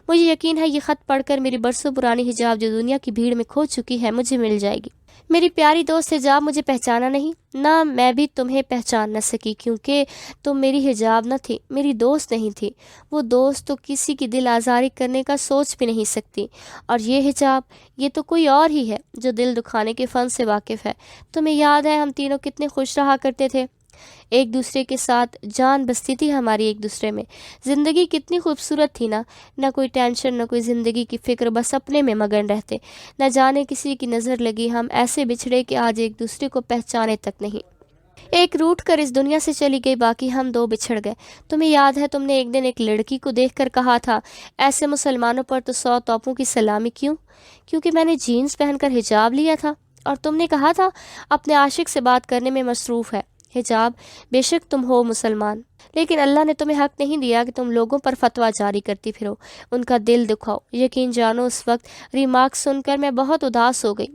مجھے یقین ہے یہ خط پڑھ کر میری برسوں پرانی حجاب جو دنیا کی بھیڑ میں کھو چکی ہے مجھے مل جائے گی۔ میری پیاری دوست حجاب، مجھے پہچانا نہیں؟ نہ، میں بھی تمہیں پہچان نہ سکی کیونکہ تم میری حجاب نہ تھی، میری دوست نہیں تھی۔ وہ دوست تو کسی کی دل آزاری کرنے کا سوچ بھی نہیں سکتی، اور یہ حجاب، یہ تو کوئی اور ہی ہے جو دل دکھانے کے فن سے واقف ہے۔ تمہیں یاد ہے ہم تینوں کتنے خوش رہا کرتے تھے، ایک دوسرے کے ساتھ جان بستی تھی ہماری ایک دوسرے میں، زندگی کتنی خوبصورت تھی نا، نہ کوئی ٹینشن نہ کوئی زندگی کی فکر، بس اپنے میں مگن رہتے، نہ جانے کسی کی نظر لگی، ہم ایسے بچھڑے کہ آج ایک دوسرے کو پہچانے تک نہیں۔ ایک روٹ کر اس دنیا سے چلی گئی، باقی ہم دو بچھڑ گئے۔ تمہیں یاد ہے تم نے ایک دن ایک لڑکی کو دیکھ کر کہا تھا، ایسے مسلمانوں پر تو 100 توپوں کی سلامی، کیوں؟ کیونکہ میں نے جینز پہن کر حجاب لیا تھا، اور تم نے کہا تھا اپنے عاشق سے بات کرنے میں مصروف ہے۔ حجاب، بے شک تم ہو مسلمان، لیکن اللہ نے تمہیں حق نہیں دیا کہ تم لوگوں پر فتویٰ جاری کرتی پھرو، ان کا دل دکھاؤ۔ یقین جانو اس وقت ریمارک سن کر میں بہت اداس ہو گئی۔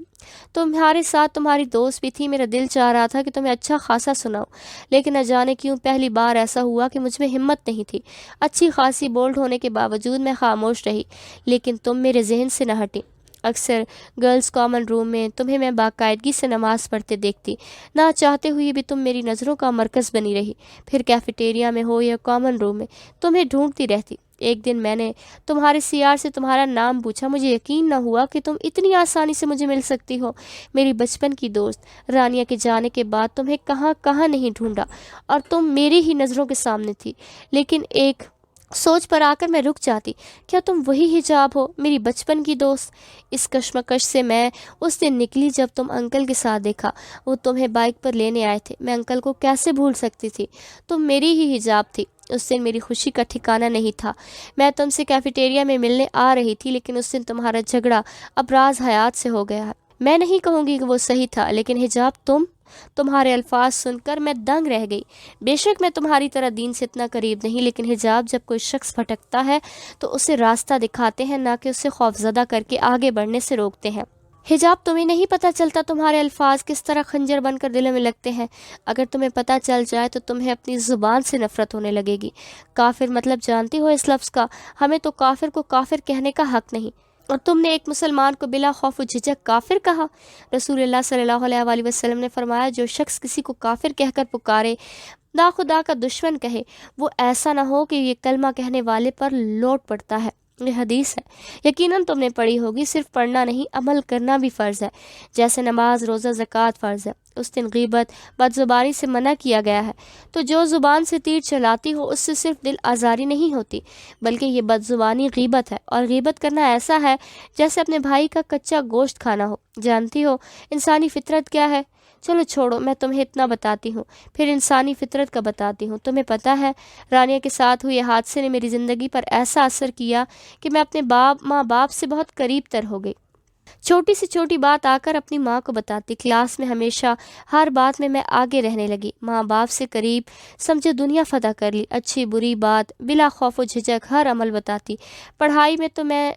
تمہارے ساتھ تمہاری دوست بھی تھی، میرا دل چاہ رہا تھا کہ تمہیں اچھا خاصا سناؤ، لیکن نہ جانے کیوں پہلی بار ایسا ہوا کہ مجھ میں ہمت نہیں تھی۔ اچھی خاصی بولڈ ہونے کے باوجود میں خاموش رہی، لیکن تم میرے ذہن سے نہ ہٹی۔ اکثر گرلز کامن روم میں تمہیں میں باقاعدگی سے نماز پڑھتے دیکھتی، نہ چاہتے ہوئے بھی تم میری نظروں کا مرکز بنی رہی، پھر کیفیٹیریا میں ہو یا کامن روم میں تمہیں ڈھونڈتی رہتی۔ ایک دن میں نے تمہارے CR سے تمہارا نام پوچھا، مجھے یقین نہ ہوا کہ تم اتنی آسانی سے مجھے مل سکتی ہو، میری بچپن کی دوست۔ رانیہ کے جانے کے بعد تمہیں کہاں کہاں نہیں ڈھونڈا، اور تم میری ہی نظروں کے سامنے تھی، لیکن ایک سوچ پر آ کر میں رک جاتی، کیا تم وہی حجاب ہو، میری بچپن کی دوست؟ اس کشمکش سے میں اس دن نکلی جب تم انکل کے ساتھ دیکھا، وہ تمہیں بائک پر لینے آئے تھے، میں انکل کو کیسے بھول سکتی تھی، تم میری ہی حجاب تھی۔ اس دن میری خوشی کا ٹھکانہ نہیں تھا، میں تم سے کیفیٹیریا میں ملنے آ رہی تھی، لیکن اس دن تمہارا جھگڑا ابراز حیات سے ہو گیا ہے۔ میں نہیں کہوں گی کہ وہ صحیح تھا، لیکن حجاب، تمہارے الفاظ سن کر میں دنگ رہ گئی۔ بے شک میں تمہاری طرح دین سے اتنا قریب نہیں، لیکن حجاب، جب کوئی شخص بھٹکتا ہے تو اسے راستہ دکھاتے ہیں، نہ کہ اسے خوفزدہ کر کے آگے بڑھنے سے روکتے ہیں۔ حجاب، تمہیں نہیں پتہ چلتا تمہارے الفاظ کس طرح خنجر بن کر دلوں میں لگتے ہیں، اگر تمہیں پتہ چل جائے تو تمہیں اپنی زبان سے نفرت ہونے لگے گی۔ کافر مطلب جانتی ہو اس لفظ کا؟ ہمیں تو کافر کو کافر کہنے کا حق نہیں، اور تم نے ایک مسلمان کو بلا خوف و جھجک کافر کہا۔ رسول اللہ صلی اللہ علیہ وآلہ وسلم نے فرمایا، جو شخص کسی کو کافر کہہ کر پکارے، نا خدا کا دشمن کہے، وہ ایسا نہ ہو کہ یہ کلمہ کہنے والے پر لوٹ پڑتا ہے۔ یہ حدیث ہے، یقیناً تم نے پڑھی ہوگی۔ صرف پڑھنا نہیں، عمل کرنا بھی فرض ہے، جیسے نماز، روزہ، زکوٰۃ فرض ہے۔ اس دن غیبت، بد زبانی سے منع کیا گیا ہے، تو جو زبان سے تیر چلاتی ہو اس سے صرف دل آزاری نہیں ہوتی، بلکہ یہ بد زبانی غیبت ہے، اور غیبت کرنا ایسا ہے جیسے اپنے بھائی کا کچا گوشت کھانا ہو۔ جانتی ہو انسانی فطرت کیا ہے؟ چلو چھوڑو، میں تمہیں اتنا بتاتی ہوں، پھر انسانی فطرت کا بتاتی ہوں۔ تمہیں پتہ ہے رانیہ کے ساتھ ہوئے حادثے نے میری زندگی پر ایسا اثر کیا کہ میں اپنے ماں باپ سے بہت قریب تر ہو گئی۔ چھوٹی سے چھوٹی بات آ کر اپنی ماں کو بتاتی، کلاس میں ہمیشہ ہر بات میں آگے رہنے لگی، ماں باپ سے قریب، سمجھے دنیا فتح کر لی، اچھی بری بات بلا خوف و جھجک ہر عمل بتاتی۔ پڑھائی میں تو میں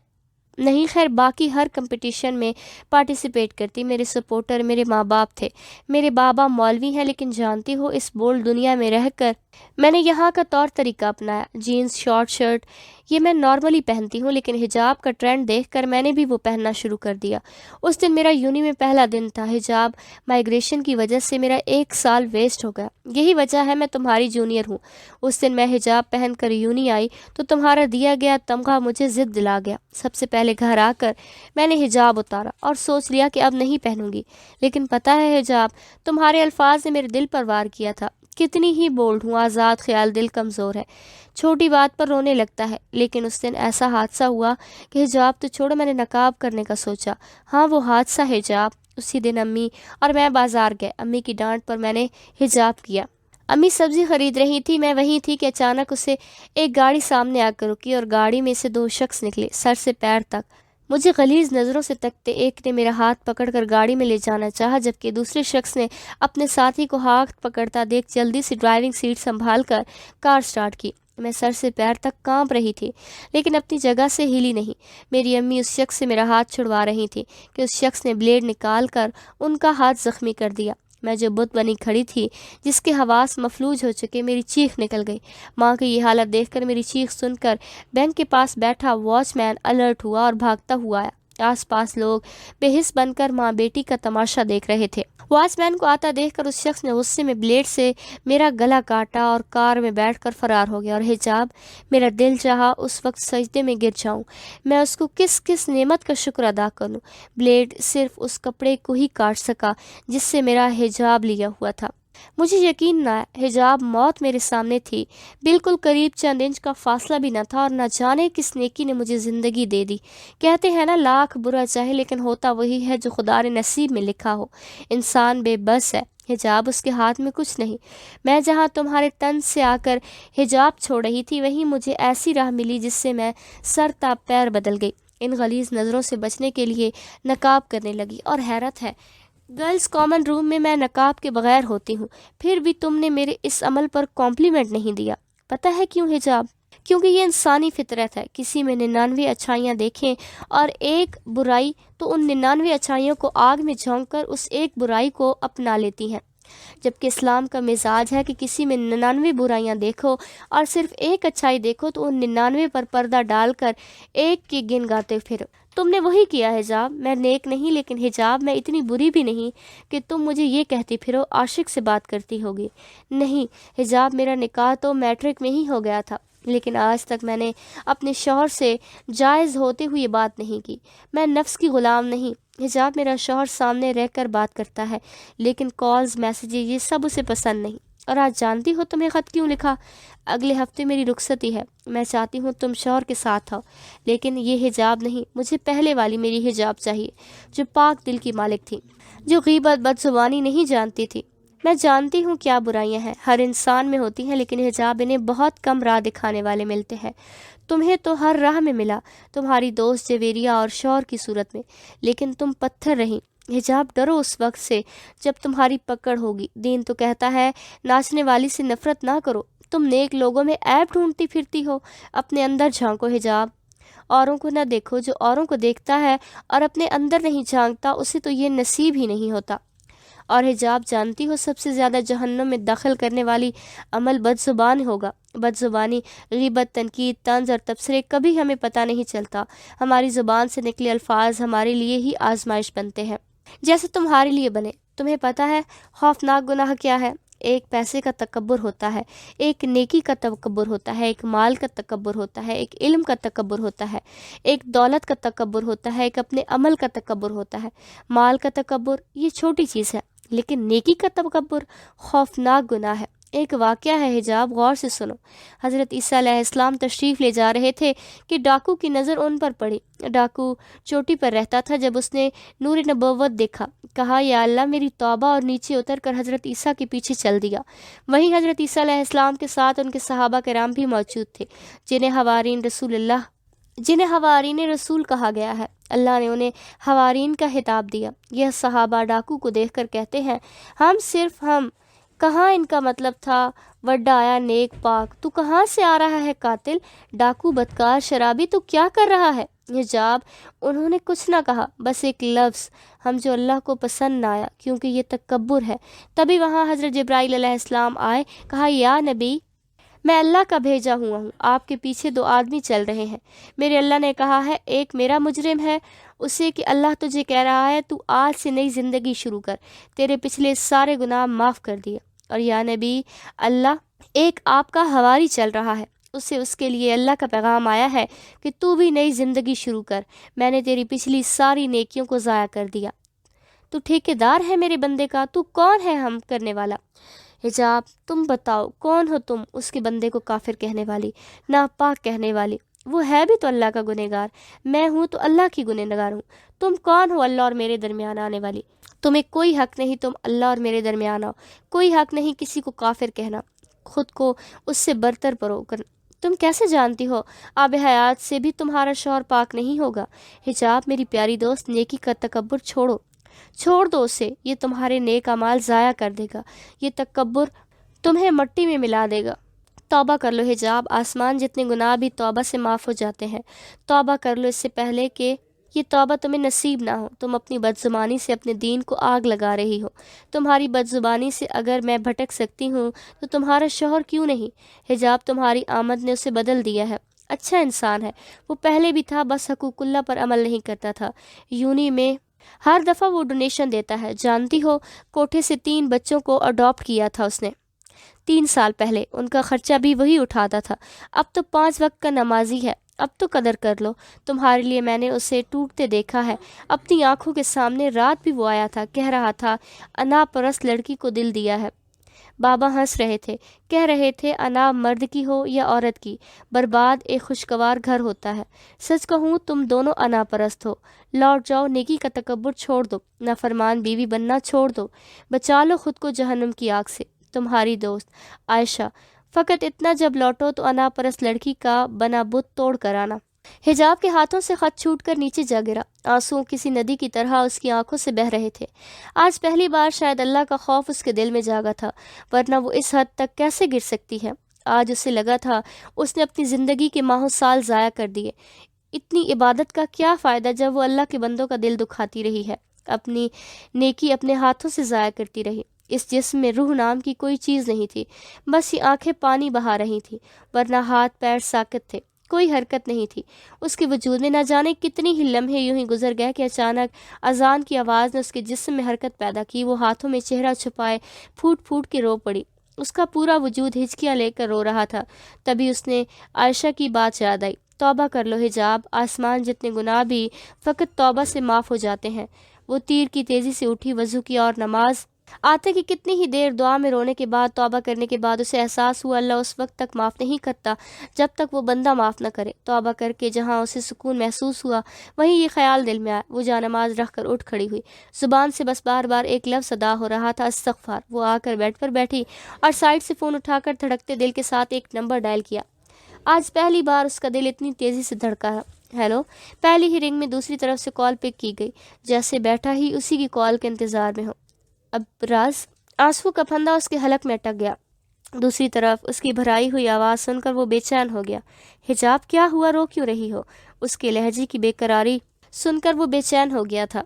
نہیں، خیر باقی ہر کمپٹیشن میں پارٹیسپیٹ کرتی۔ میرے سپورٹر میرے ماں باپ تھے، میرے بابا مولوی ہیں، لیکن جانتی ہو اس بولڈ دنیا میں رہ کر میں نے یہاں کا طور طریقہ اپنایا، جینز، شارٹ شرٹ، یہ میں نارملی پہنتی ہوں، لیکن حجاب کا ٹرینڈ دیکھ کر میں نے بھی وہ پہننا شروع کر دیا۔ اس دن میرا یونی میں پہلا دن تھا، حجاب مائگریشن کی وجہ سے میرا 1 سال ویسٹ ہو گیا، یہی وجہ ہے میں تمہاری جونیئر ہوں۔ اس دن میں حجاب پہن کر یونی آئی تو تمہارا دیا گیا تمغہ مجھے ضد دلا گیا۔ سب سے پہلے گھر آ کر میں نے حجاب اتارا اور سوچ لیا کہ اب نہیں پہنوں گی، لیکن پتہ ہے حجاب، تمہارے الفاظ نے میرے دل پر وار کیا تھا۔ کتنی ہی بولڈ ہوں، آزاد خیال، دل کمزور ہے، چھوٹی بات پر رونے لگتا ہے، لیکن اس دن ایسا حادثہ ہوا کہ حجاب تو چھوڑو، میں نے نقاب کرنے کا سوچا۔ ہاں وہ حادثہ حجاب، اسی دن امی اور میں بازار گئے، امی کی ڈانٹ پر میں نے حجاب کیا۔ امی سبزی خرید رہی تھی، میں وہیں تھی کہ اچانک اسے ایک گاڑی سامنے آ کر رکی اور گاڑی میں سے 2 شخص نکلے، سر سے پیر تک مجھے غلیظ نظروں سے تکتے ایک نے میرا ہاتھ پکڑ کر گاڑی میں لے جانا چاہا، جبکہ دوسرے شخص نے اپنے ساتھی کو ہاتھ پکڑتا دیکھ جلدی سے ڈرائیونگ سیٹ سنبھال کر کار سٹارٹ کی۔ میں سر سے پیر تک کانپ رہی تھی، لیکن اپنی جگہ سے ہلی نہیں۔ میری امی اس شخص سے میرا ہاتھ چھڑوا رہی تھی کہ اس شخص نے بلیڈ نکال کر ان کا ہاتھ زخمی کر دیا۔ میں جو بت بنی کھڑی تھی، جس کے حواس مفلوج ہو چکے، میری چیخ نکل گئی۔ ماں کی یہ حالت دیکھ کر، میری چیخ سن کر بینک کے پاس بیٹھا واچ مین الرٹ ہوا اور بھاگتا ہوا آیا۔ آس پاس لوگ بے حس بن کر ماں بیٹی کا تماشا دیکھ رہے تھے۔ واچ مین کو آتا دیکھ کر اس شخص نے غصے میں بلیڈ سے میرا گلا کاٹا اور کار میں بیٹھ کر فرار ہو گیا۔ اور حجاب، میرا دل چاہا اس وقت سجدے میں گر جاؤں۔ میں اس کو کس نعمت کا شکر ادا کروں۔ بلیڈ صرف اس کپڑے کو ہی کاٹ سکا جس سے میرا حجاب لیا ہوا تھا۔ مجھے یقین نہ آیا، حجاب موت میرے سامنے تھی، بالکل قریب، چند انچ کا فاصلہ بھی نہ تھا، اور نہ جانے کس نیکی نے مجھے زندگی دے دی۔ کہتے ہیں نا، لاکھ برا چاہے لیکن ہوتا وہی ہے جو خدا نے نصیب میں لکھا ہو۔ انسان بے بس ہے۔ حجاب، اس کے ہاتھ میں کچھ نہیں۔ میں جہاں تمہارے تن سے آ کر حجاب چھوڑ رہی تھی، وہیں مجھے ایسی راہ ملی جس سے میں سر تا پیر بدل گئی۔ ان غلیظ نظروں سے بچنے کے لیے نقاب کرنے لگی، اور حیرت ہے، گرلز کامن روم میں میں نقاب کے بغیر ہوتی ہوں، پھر بھی تم نے میرے اس عمل پر کمپلیمنٹ نہیں دیا۔ پتہ ہے کیوں حجاب؟ کیونکہ یہ انسانی فطرت ہے۔ کسی میں 99 اچھائیاں دیکھیں اور ایک برائی، تو ان 99 اچھائیوں کو آگ میں جھونک کر اس ایک برائی کو اپنا لیتی ہیں، جبکہ اسلام کا مزاج ہے کہ کسی میں 99 برائیاں دیکھو اور صرف ایک اچھائی دیکھو تو ان 99 پر پردہ ڈال کر ایک کی گن گاتے پھرو۔ تم نے وہی کیا حجاب۔ میں نیک نہیں، لیکن حجاب، میں اتنی بری بھی نہیں کہ تم مجھے یہ کہتی پھرو عاشق سے بات کرتی ہوگی۔ نہیں حجاب، میرا نکاح تو میٹرک میں ہی ہو گیا تھا، لیکن آج تک میں نے اپنے شوہر سے جائز ہوتے ہوئے بات نہیں کی۔ میں نفس کی غلام نہیں۔ حجاب، میرا شوہر سامنے رہ کر بات کرتا ہے، لیکن کالز، میسیجز، یہ سب اسے پسند نہیں۔ اور آج جانتی ہو تمہیں خط کیوں لکھا؟ اگلے ہفتے میری رخصتی ہے، میں چاہتی ہوں تم شوہر کے ساتھ ہو، لیکن یہ حجاب نہیں، مجھے پہلے والی میری حجاب چاہیے، جو پاک دل کی مالک تھی، جو غیبت، بدزبانی نہیں جانتی تھی۔ میں جانتی ہوں کیا برائیاں ہیں، ہر انسان میں ہوتی ہیں، لیکن حجاب، انہیں بہت کم راہ دکھانے والے ملتے ہیں۔ تمہیں تو ہر راہ میں ملا، تمہاری دوست جویریہ اور شوہر کی صورت میں، لیکن تم پتھر رہیں۔ حجاب، ڈرو اس وقت سے جب تمہاری پکڑ ہوگی۔ دین تو کہتا ہے ناچنے والی سے نفرت نہ کرو۔ تم نیک لوگوں میں عیب ڈھونڈتی پھرتی ہو، اپنے اندر جھانکو حجاب۔ اوروں کو نہ دیکھو، جو اوروں کو دیکھتا ہے اور اپنے اندر نہیں جھانکتا، اسے تو یہ نصیب ہی نہیں ہوتا۔ اور حجاب، جانتی ہو سب سے زیادہ جہنم میں دخل کرنے والی عمل بد زبان ہوگا۔ بد زبانی، غیبت، تنقید، طنز اور تبصرے، کبھی ہمیں پتہ نہیں چلتا، ہماری زبان سے نکلے الفاظ ہمارے لیے ہی آزمائش بنتے ہیں، جیسے تمہارے لیے بنے۔ تمہیں پتہ ہے خوفناک گناہ کیا ہے؟ ایک پیسے کا تکبر ہوتا ہے، ایک نیکی کا تکبر ہوتا ہے، ایک مال کا تکبر ہوتا ہے، ایک علم کا تکبر ہوتا ہے، ایک دولت کا تکبر ہوتا ہے، ایک اپنے عمل کا تکبر ہوتا ہے۔ مال کا تکبر یہ چھوٹی چیز ہے، لیکن نیکی کا تکبر خوفناک گناہ ہے۔ ایک واقعہ ہے حجاب، غور سے سنو۔ حضرت عیسیٰ علیہ السلام تشریف لے جا رہے تھے کہ ڈاکو کی نظر ان پر پڑی۔ ڈاکو چوٹی پر رہتا تھا۔ جب اس نے نور نبوت دیکھا، کہا یا اللہ میری توبہ، اور نیچے اتر کر حضرت عیسیٰ کے پیچھے چل دیا۔ وہیں حضرت عیسیٰ علیہ السلام کے ساتھ ان کے صحابہ کرام بھی موجود تھے، جنہیں حوارین رسول کہا گیا ہے۔ اللہ نے انہیں حوارین کا خطاب دیا۔ یہ صحابہ ڈاکو کو دیکھ کر کہتے ہیں، ہم کہاں؟ ان کا مطلب تھا وڈا آیا نیک پاک، تو کہاں سے آ رہا ہے قاتل؟ ڈاکو، بدکار، شرابی، تو کیا کر رہا ہے؟ حجاب، انہوں نے کچھ نہ کہا، بس ایک لفظ ہم، جو اللہ کو پسند نہ آیا، کیونکہ یہ تکبر ہے۔ تبھی وہاں حضرت جبرائیل علیہ السلام آئے، کہا یا نبی، میں اللہ کا بھیجا ہوا ہوں، آپ کے پیچھے 2 آدمی چل رہے ہیں۔ میرے اللہ نے کہا ہے ایک میرا مجرم ہے، اسے کہ اللہ تجھے کہہ رہا ہے تو آج سے نئی زندگی شروع کر، تیرے پچھلے سارے گناہ معاف کر دیے۔ اور یا نبی اللہ، ایک آپ کا حواری چل رہا ہے، اسے اس کے لیے اللہ کا پیغام آیا ہے کہ تو بھی نئی زندگی شروع کر، میں نے تیری پچھلی ساری نیکیوں کو ضائع کر دیا۔ تو ٹھیکیدار ہے میرے بندے کا، تو کون ہے ہم کرنے والا؟ حجاب، تم بتاؤ کون ہو تم اس کے بندے کو کافر کہنے والی، ناپاک کہنے والی؟ وہ ہے بھی تو اللہ کا گنہگار، میں ہوں تو اللہ کی گنہگار ہوں۔ تم کون ہو اللہ اور میرے درمیان آنے والی؟ تمہیں کوئی حق نہیں تم اللہ اور میرے درمیان آؤ، کوئی حق نہیں کسی کو کافر کہنا، خود کو اس سے برتر تم کیسے جانتی ہو آب حیات سے بھی تمہارا شوہر پاک نہیں ہوگا؟ حجاب میری پیاری دوست، نیکی کا تکبر چھوڑ دو اسے، یہ تمہارے نیک اعمال ضائع کر دے گا، یہ تکبر تمہیں مٹی میں ملا دے گا۔ توبہ کر لو حجاب، آسمان جتنے گناہ بھی توبہ سے معاف ہو جاتے ہیں۔ توبہ کر لو اس سے پہلے کہ یہ توبہ تمہیں نصیب نہ ہو۔ تم اپنی بد زبانی سے اپنے دین کو آگ لگا رہی ہو۔ تمہاری بد زبانی سے اگر میں بھٹک سکتی ہوں تو تمہارا شوہر کیوں نہیں؟ حجاب تمہاری آمد نے اسے بدل دیا ہے، اچھا انسان ہے، وہ پہلے بھی تھا، بس حقوق اللہ پر عمل نہیں کرتا تھا۔ یونی میں ہر دفعہ وہ ڈونیشن دیتا ہے، جانتی ہو کوٹھے سے 3 بچوں کو اڈاپٹ کیا تھا اس نے 3 سال پہلے، ان کا خرچہ بھی وہی اٹھاتا تھا۔ اب تو 5 وقت کا نمازی ہے، اب تو قدر کر لو، تمہارے لیے میں نے اسے ٹوٹتے دیکھا ہے اپنی آنکھوں کے سامنے۔ رات بھی وہ آیا تھا، کہہ رہا تھا انا پرست لڑکی کو دل دیا ہے۔ بابا ہنس رہے تھے، کہہ رہے تھے انا مرد کی ہو یا عورت کی، برباد ایک خوشگوار گھر ہوتا ہے۔ سچ کہوں تم دونوں انا پرست ہو، لوٹ جاؤ، نیکی کا تکبر چھوڑ دو، نافرمان بیوی بننا چھوڑ دو، بچا لو خود کو جہنم کی آگ سے۔ تمہاری دوست عائشہ۔ فقط اتنا، جب لوٹو تو انا پرست لڑکی کا بنا بت توڑ کر آنا۔ حجاب کے ہاتھوں سے خط چھوٹ کر نیچے جا گرا، آنسو کسی ندی کی طرح اس کی آنکھوں سے بہہ رہے تھے۔ آج پہلی بار شاید اللہ کا خوف اس کے دل میں جاگا تھا، ورنہ وہ اس حد تک کیسے گر سکتی ہے؟ آج اسے لگا تھا اس نے اپنی زندگی کے ماہوں سال ضائع کر دیے۔ اتنی عبادت کا کیا فائدہ جب وہ اللہ کے بندوں کا دل دکھاتی رہی ہے، اپنی نیکی اپنے ہاتھوں سے ضائع کرتی رہی۔ اس جسم میں روح نام کی کوئی چیز نہیں تھی، بس یہ آنکھیں پانی بہا رہی تھیں، ورنہ ہاتھ پیر ساکت تھے، کوئی حرکت نہیں تھی اس کے وجود میں۔ نہ جانے کتنی ہی لمحے یوں ہی گزر گئے کہ اچانک اذان کی آواز نے اس کے جسم میں حرکت پیدا کی۔ وہ ہاتھوں میں چہرہ چھپائے پھوٹ پھوٹ کے رو پڑی، اس کا پورا وجود ہچکیاں لے کر رو رہا تھا۔ تبھی اس نے عائشہ کی بات یاد آئی، توبہ کر لو حجاب، آسمان جتنے گناہ بھی فقط توبہ سے معاف ہو جاتے ہیں۔ وہ تیر کی تیزی سے اٹھی، وضو کی اور نماز آتے کہ کتنی ہی دیر دعا میں رونے کے بعد، توبہ کرنے کے بعد اسے احساس ہوا اللہ اس وقت تک معاف نہیں کرتا جب تک وہ بندہ معاف نہ کرے۔ توبہ کر کے جہاں اسے سکون محسوس ہوا وہیں یہ خیال دل میں آیا۔ وہ جانماز رکھ کر اٹھ کھڑی ہوئی، زبان سے بس بار بار ایک لفظ ادا ہو رہا تھا، استغفار۔ وہ آ کر بیڈ پر بیٹھی اور سائڈ سے فون اٹھا کر دھڑکتے دل کے ساتھ ایک نمبر ڈائل کیا۔ آج پہلی بار اس کا دل اتنی تیزی سے دھڑکا۔ ہیلو۔ پہلی ہی رنگ میں دوسری طرف سے کال پک کی گئی، جیسے بیٹھا ہی اسی کی کال کے انتظار میں ہو۔ ابراز۔ آنسو کا پھندا اس کے حلق میں اٹک گیا۔ دوسری طرف اس کی بھرائی ہوئی آواز سن کر وہ بے چین ہو گیا۔ حجاب کیا ہوا، رو کیوں رہی ہو؟ اس کے لہجے کی بے قراری سن کر وہ بے چین ہو گیا تھا،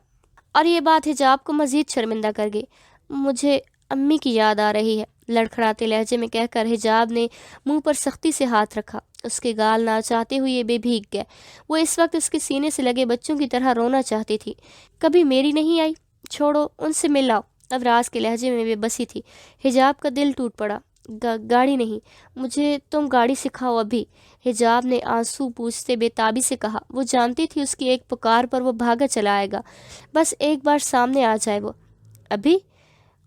اور یہ بات حجاب کو مزید شرمندہ کر گئی۔ مجھے امی کی یاد آ رہی ہے، لڑکھڑاتے لہجے میں کہہ کر حجاب نے منہ پر سختی سے ہاتھ رکھا۔ اس کے گال نہ چاہتے ہوئے بے بھیگ گئے۔ وہ اس وقت اس کے سینے سے لگے بچوں کی طرح رونا چاہتی تھی۔ کبھی میری نہیں آئی، چھوڑو ان سے مل آؤ۔ ابراز کے لہجے میں بے بسی تھی۔ حجاب کا دل ٹوٹ پڑا۔ گاڑی نہیں، مجھے تم گاڑی سکھاؤ ابھی، حجاب نے آنسو پوچھتے بے تابی سے کہا۔ وہ جانتی تھی اس کی ایک پکار پر وہ بھاگا چلا آئے گا، بس ایک بار سامنے آ جائے وہ۔ ابھی؟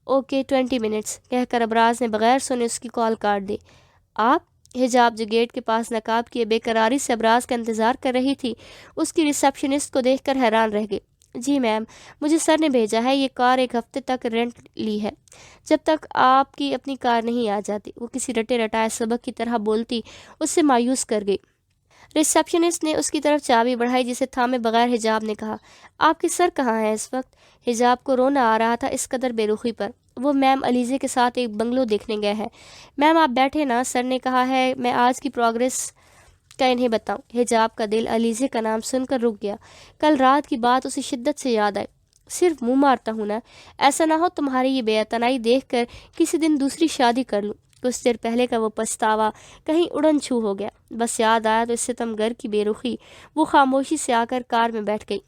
اوکے 20 منٹس، کہہ کر ابراز نے بغیر سنے اس کی کال کاٹ دی۔ آپ؟ حجاب جو گیٹ کے پاس نقاب کیے بے قراری سے ابراز کا انتظار کر رہی تھی، اس کی ریسیپشنسٹ کو دیکھ کر حیران رہ گئی۔ جی میم، مجھے سر نے بھیجا ہے، یہ کار 1 ہفتے تک رینٹ لی ہے، جب تک آپ کی اپنی کار نہیں آ جاتی۔ وہ کسی رٹے رٹائے سبق کی طرح بولتی اس سے مایوس کر گئی۔ ریسیپشنسٹ نے اس کی طرف چابی بڑھائی، جسے تھامے بغیر حجاب نے کہا، آپ کے سر کہاں ہیں اس وقت؟ حجاب کو رونا آ رہا تھا اس قدر بے رخی پر۔ وہ میم علیزے کے ساتھ ایک بنگلو دیکھنے گئے ہیں۔ میم آپ بیٹھے نا، سر نے کہا ہے میں آج کی پروگریس کا انہیں بتاؤں۔ حجاب کا دل علیزے کا نام سن کر رک گیا۔ کل رات کی بات اسے شدت سے یاد آئی۔ صرف منہ مارتا ہوں نا، ایسا نہ ہو تمہاری یہ بے اعتنائی دیکھ کر کسی دن دوسری شادی کر لوں۔ کچھ دیر پہلے کا وہ پچھتاوا کہیں اڑن چھو ہو گیا، بس یاد آیا تو اس ستم گر کی بے رخی۔ وہ خاموشی سے آ کر کار میں بیٹھ گئی۔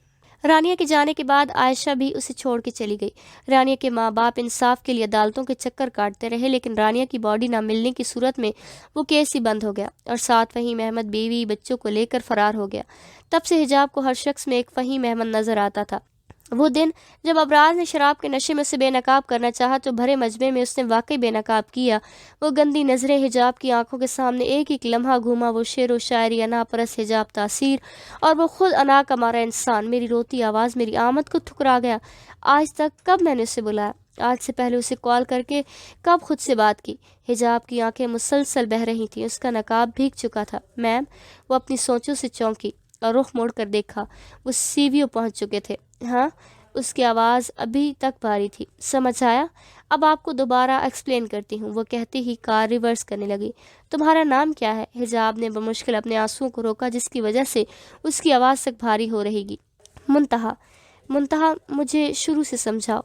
رانیہ کے جانے کے بعد عائشہ بھی اسے چھوڑ کے چلی گئی۔ رانیہ کے ماں باپ انصاف کے لیے عدالتوں کے چکر کاٹتے رہے، لیکن رانیہ کی باڈی نہ ملنے کی صورت میں وہ کیس ہی بند ہو گیا، اور ساتھ فہیم احمد بیوی بچوں کو لے کر فرار ہو گیا۔ تب سے حجاب کو ہر شخص میں ایک فہیم احمد نظر آتا تھا۔ وہ دن جب ابراز نے شراب کے نشے میں اسے بے نقاب کرنا چاہا تو بھرے مجمع میں اس نے واقعی بے نقاب کیا۔ وہ گندی نظریں حجاب کی آنکھوں کے سامنے ایک ایک لمحہ گھوما، وہ شعر و شاعری، انا پرست حجاب تاثیر، اور وہ خود انا کا مارا انسان۔ میری روتی آواز میری آمد کو ٹھکرا گیا۔ آج تک کب میں نے اسے بلایا؟ آج سے پہلے اسے کال کر کے کب خود سے بات کی؟ حجاب کی آنکھیں مسلسل بہہ رہی تھیں، اس کا نقاب بھیگ چکا تھا۔ میم، وہ اپنی سوچوں سے چونکی اور رخ موڑ کر دیکھا۔ وہ سیویو پہنچ چکے تھے۔ ہاں؟ اس کی آواز ابھی تک بھاری تھی۔ سمجھ آیا؟ اب آپ کو دوبارہ ایکسپلین کرتی ہوں، وہ کہتی ہی کار ریورس کرنے لگی۔ تمہارا نام کیا ہے؟ حجاب نے بمشکل اپنے آنسوؤں کو روکا جس کی وجہ سے اس کی آواز تک بھاری ہو رہی گی۔ منتہا۔ منتہا، مجھے شروع سے سمجھاؤ۔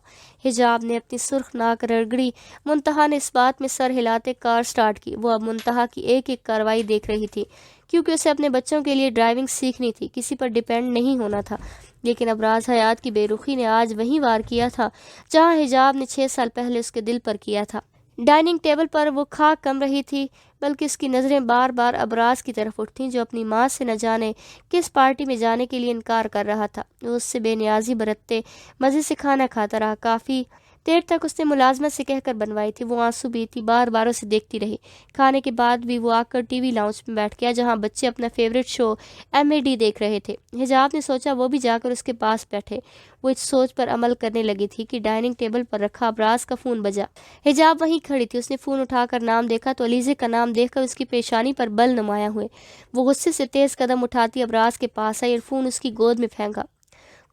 حجاب نے اپنی سرخ ناک رگڑی۔ منتہا نے اس بات میں سر ہلاتے کار سٹارٹ کی۔ وہ اب منتہا کی ایک ایک کارروائی دیکھ رہی تھی، کیونکہ اسے اپنے بچوں کے لیے ڈرائیونگ سیکھنی تھی، کسی پر ڈیپینڈ نہیں ہونا تھا۔ لیکن اب راز حیات کی بے رخی نے آج وہیں وار کیا تھا جہاں حجاب نے 6 سال پہلے اس کے دل پر کیا تھا۔ ڈائننگ ٹیبل پر وہ کھا کم رہی تھی، بلکہ اس کی نظریں بار بار ابراز کی طرف اٹھتیں جو اپنی ماں سے نہ جانے کس پارٹی میں جانے کے لیے انکار کر رہا تھا۔ وہ اس سے بے نیازی برتتے مزے سے کھانا کھاتا رہا۔ کافی دیر تک اس نے ملازمت سے کہہ کر بنوائی تھی۔ وہ آنسو بیتی بار بار اسے دیکھتی رہی۔ کھانے کے بعد بھی وہ آ کر ٹی وی لاؤنج میں بیٹھ گیا جہاں بچے اپنا فیوریٹ شو MAD دیکھ رہے تھے۔ حجاب نے سوچا وہ بھی جا کر اس کے پاس بیٹھے۔ وہ اس سوچ پر عمل کرنے لگی تھی کہ ڈائننگ ٹیبل پر رکھا ابراز کا فون بجا۔ حجاب وہیں کھڑی تھی۔ اس نے فون اٹھا کر نام دیکھا تو علیزے کا نام دیکھ کر اس کی پیشانی پر بل نمایاں ہوئے۔ وہ غصے سے تیز قدم اٹھاتی ابراز کے پاس آئی اور فون اس کی گود میں پھینکا۔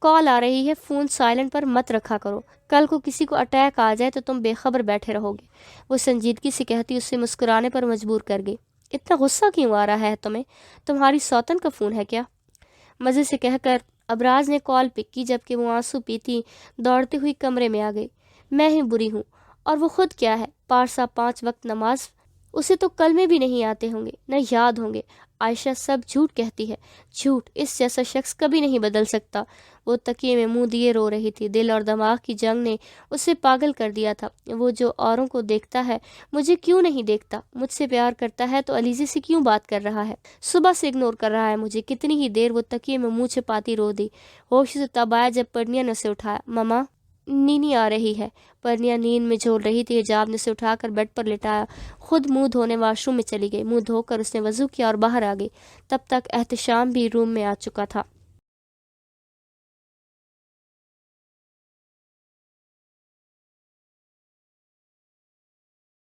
کال آ رہی ہے، فون سائلنٹ پر مت رکھا کرو، کل کو کسی کو اٹیک آ جائے تو تم بے خبر بیٹھے رہو گے، وہ سنجیدگی سے کہتی اسے مسکرانے پر مجبور کر گئی۔ اتنا غصہ کیوں آ رہا ہے تمہیں؟ تمہاری سوتن کا فون ہے کیا؟ مزے سے کہہ کر ابراز نے کال پک کی جبکہ وہ آنسو پیتی دوڑتی ہوئی کمرے میں آ گئی۔ میں ہی بری ہوں، اور وہ خود کیا ہے؟ پارسا 5 وقت نماز، اسے تو کلمے بھی نہیں آتے ہوں گے، نہ یاد ہوں گے۔ عائشہ سب جھوٹ کہتی ہے، جھوٹ اس جیسا شخص کبھی نہیں بدل سکتا۔ وہ تکیے میں منہ دیے رو رہی تھی۔ دل اور دماغ کی جنگ نے اسے پاگل کر دیا تھا۔ وہ جو اوروں کو دیکھتا ہے مجھے کیوں نہیں دیکھتا؟ مجھ سے پیار کرتا ہے تو علیزے سے کیوں بات کر رہا ہے؟ صبح سے اگنور کر رہا ہے مجھے۔ کتنی ہی دیر وہ تکیے میں منہ چھپاتی رو دی۔ ہوش سے تب آیا جب پرنیا نے اسے اٹھایا۔ مما، نینی آ رہی ہے۔ پرنیا نیند میں جھول رہی تھی۔ حجاب نے اسے اٹھا کر بیڈ پر لٹایا، خود منہ دھونے واش روم میں چلی گئی۔ منہ دھو کر اس نے وضو کیا اور باہر آ گئی۔ تب تک احتشام بھی روم میں آ چکا تھا۔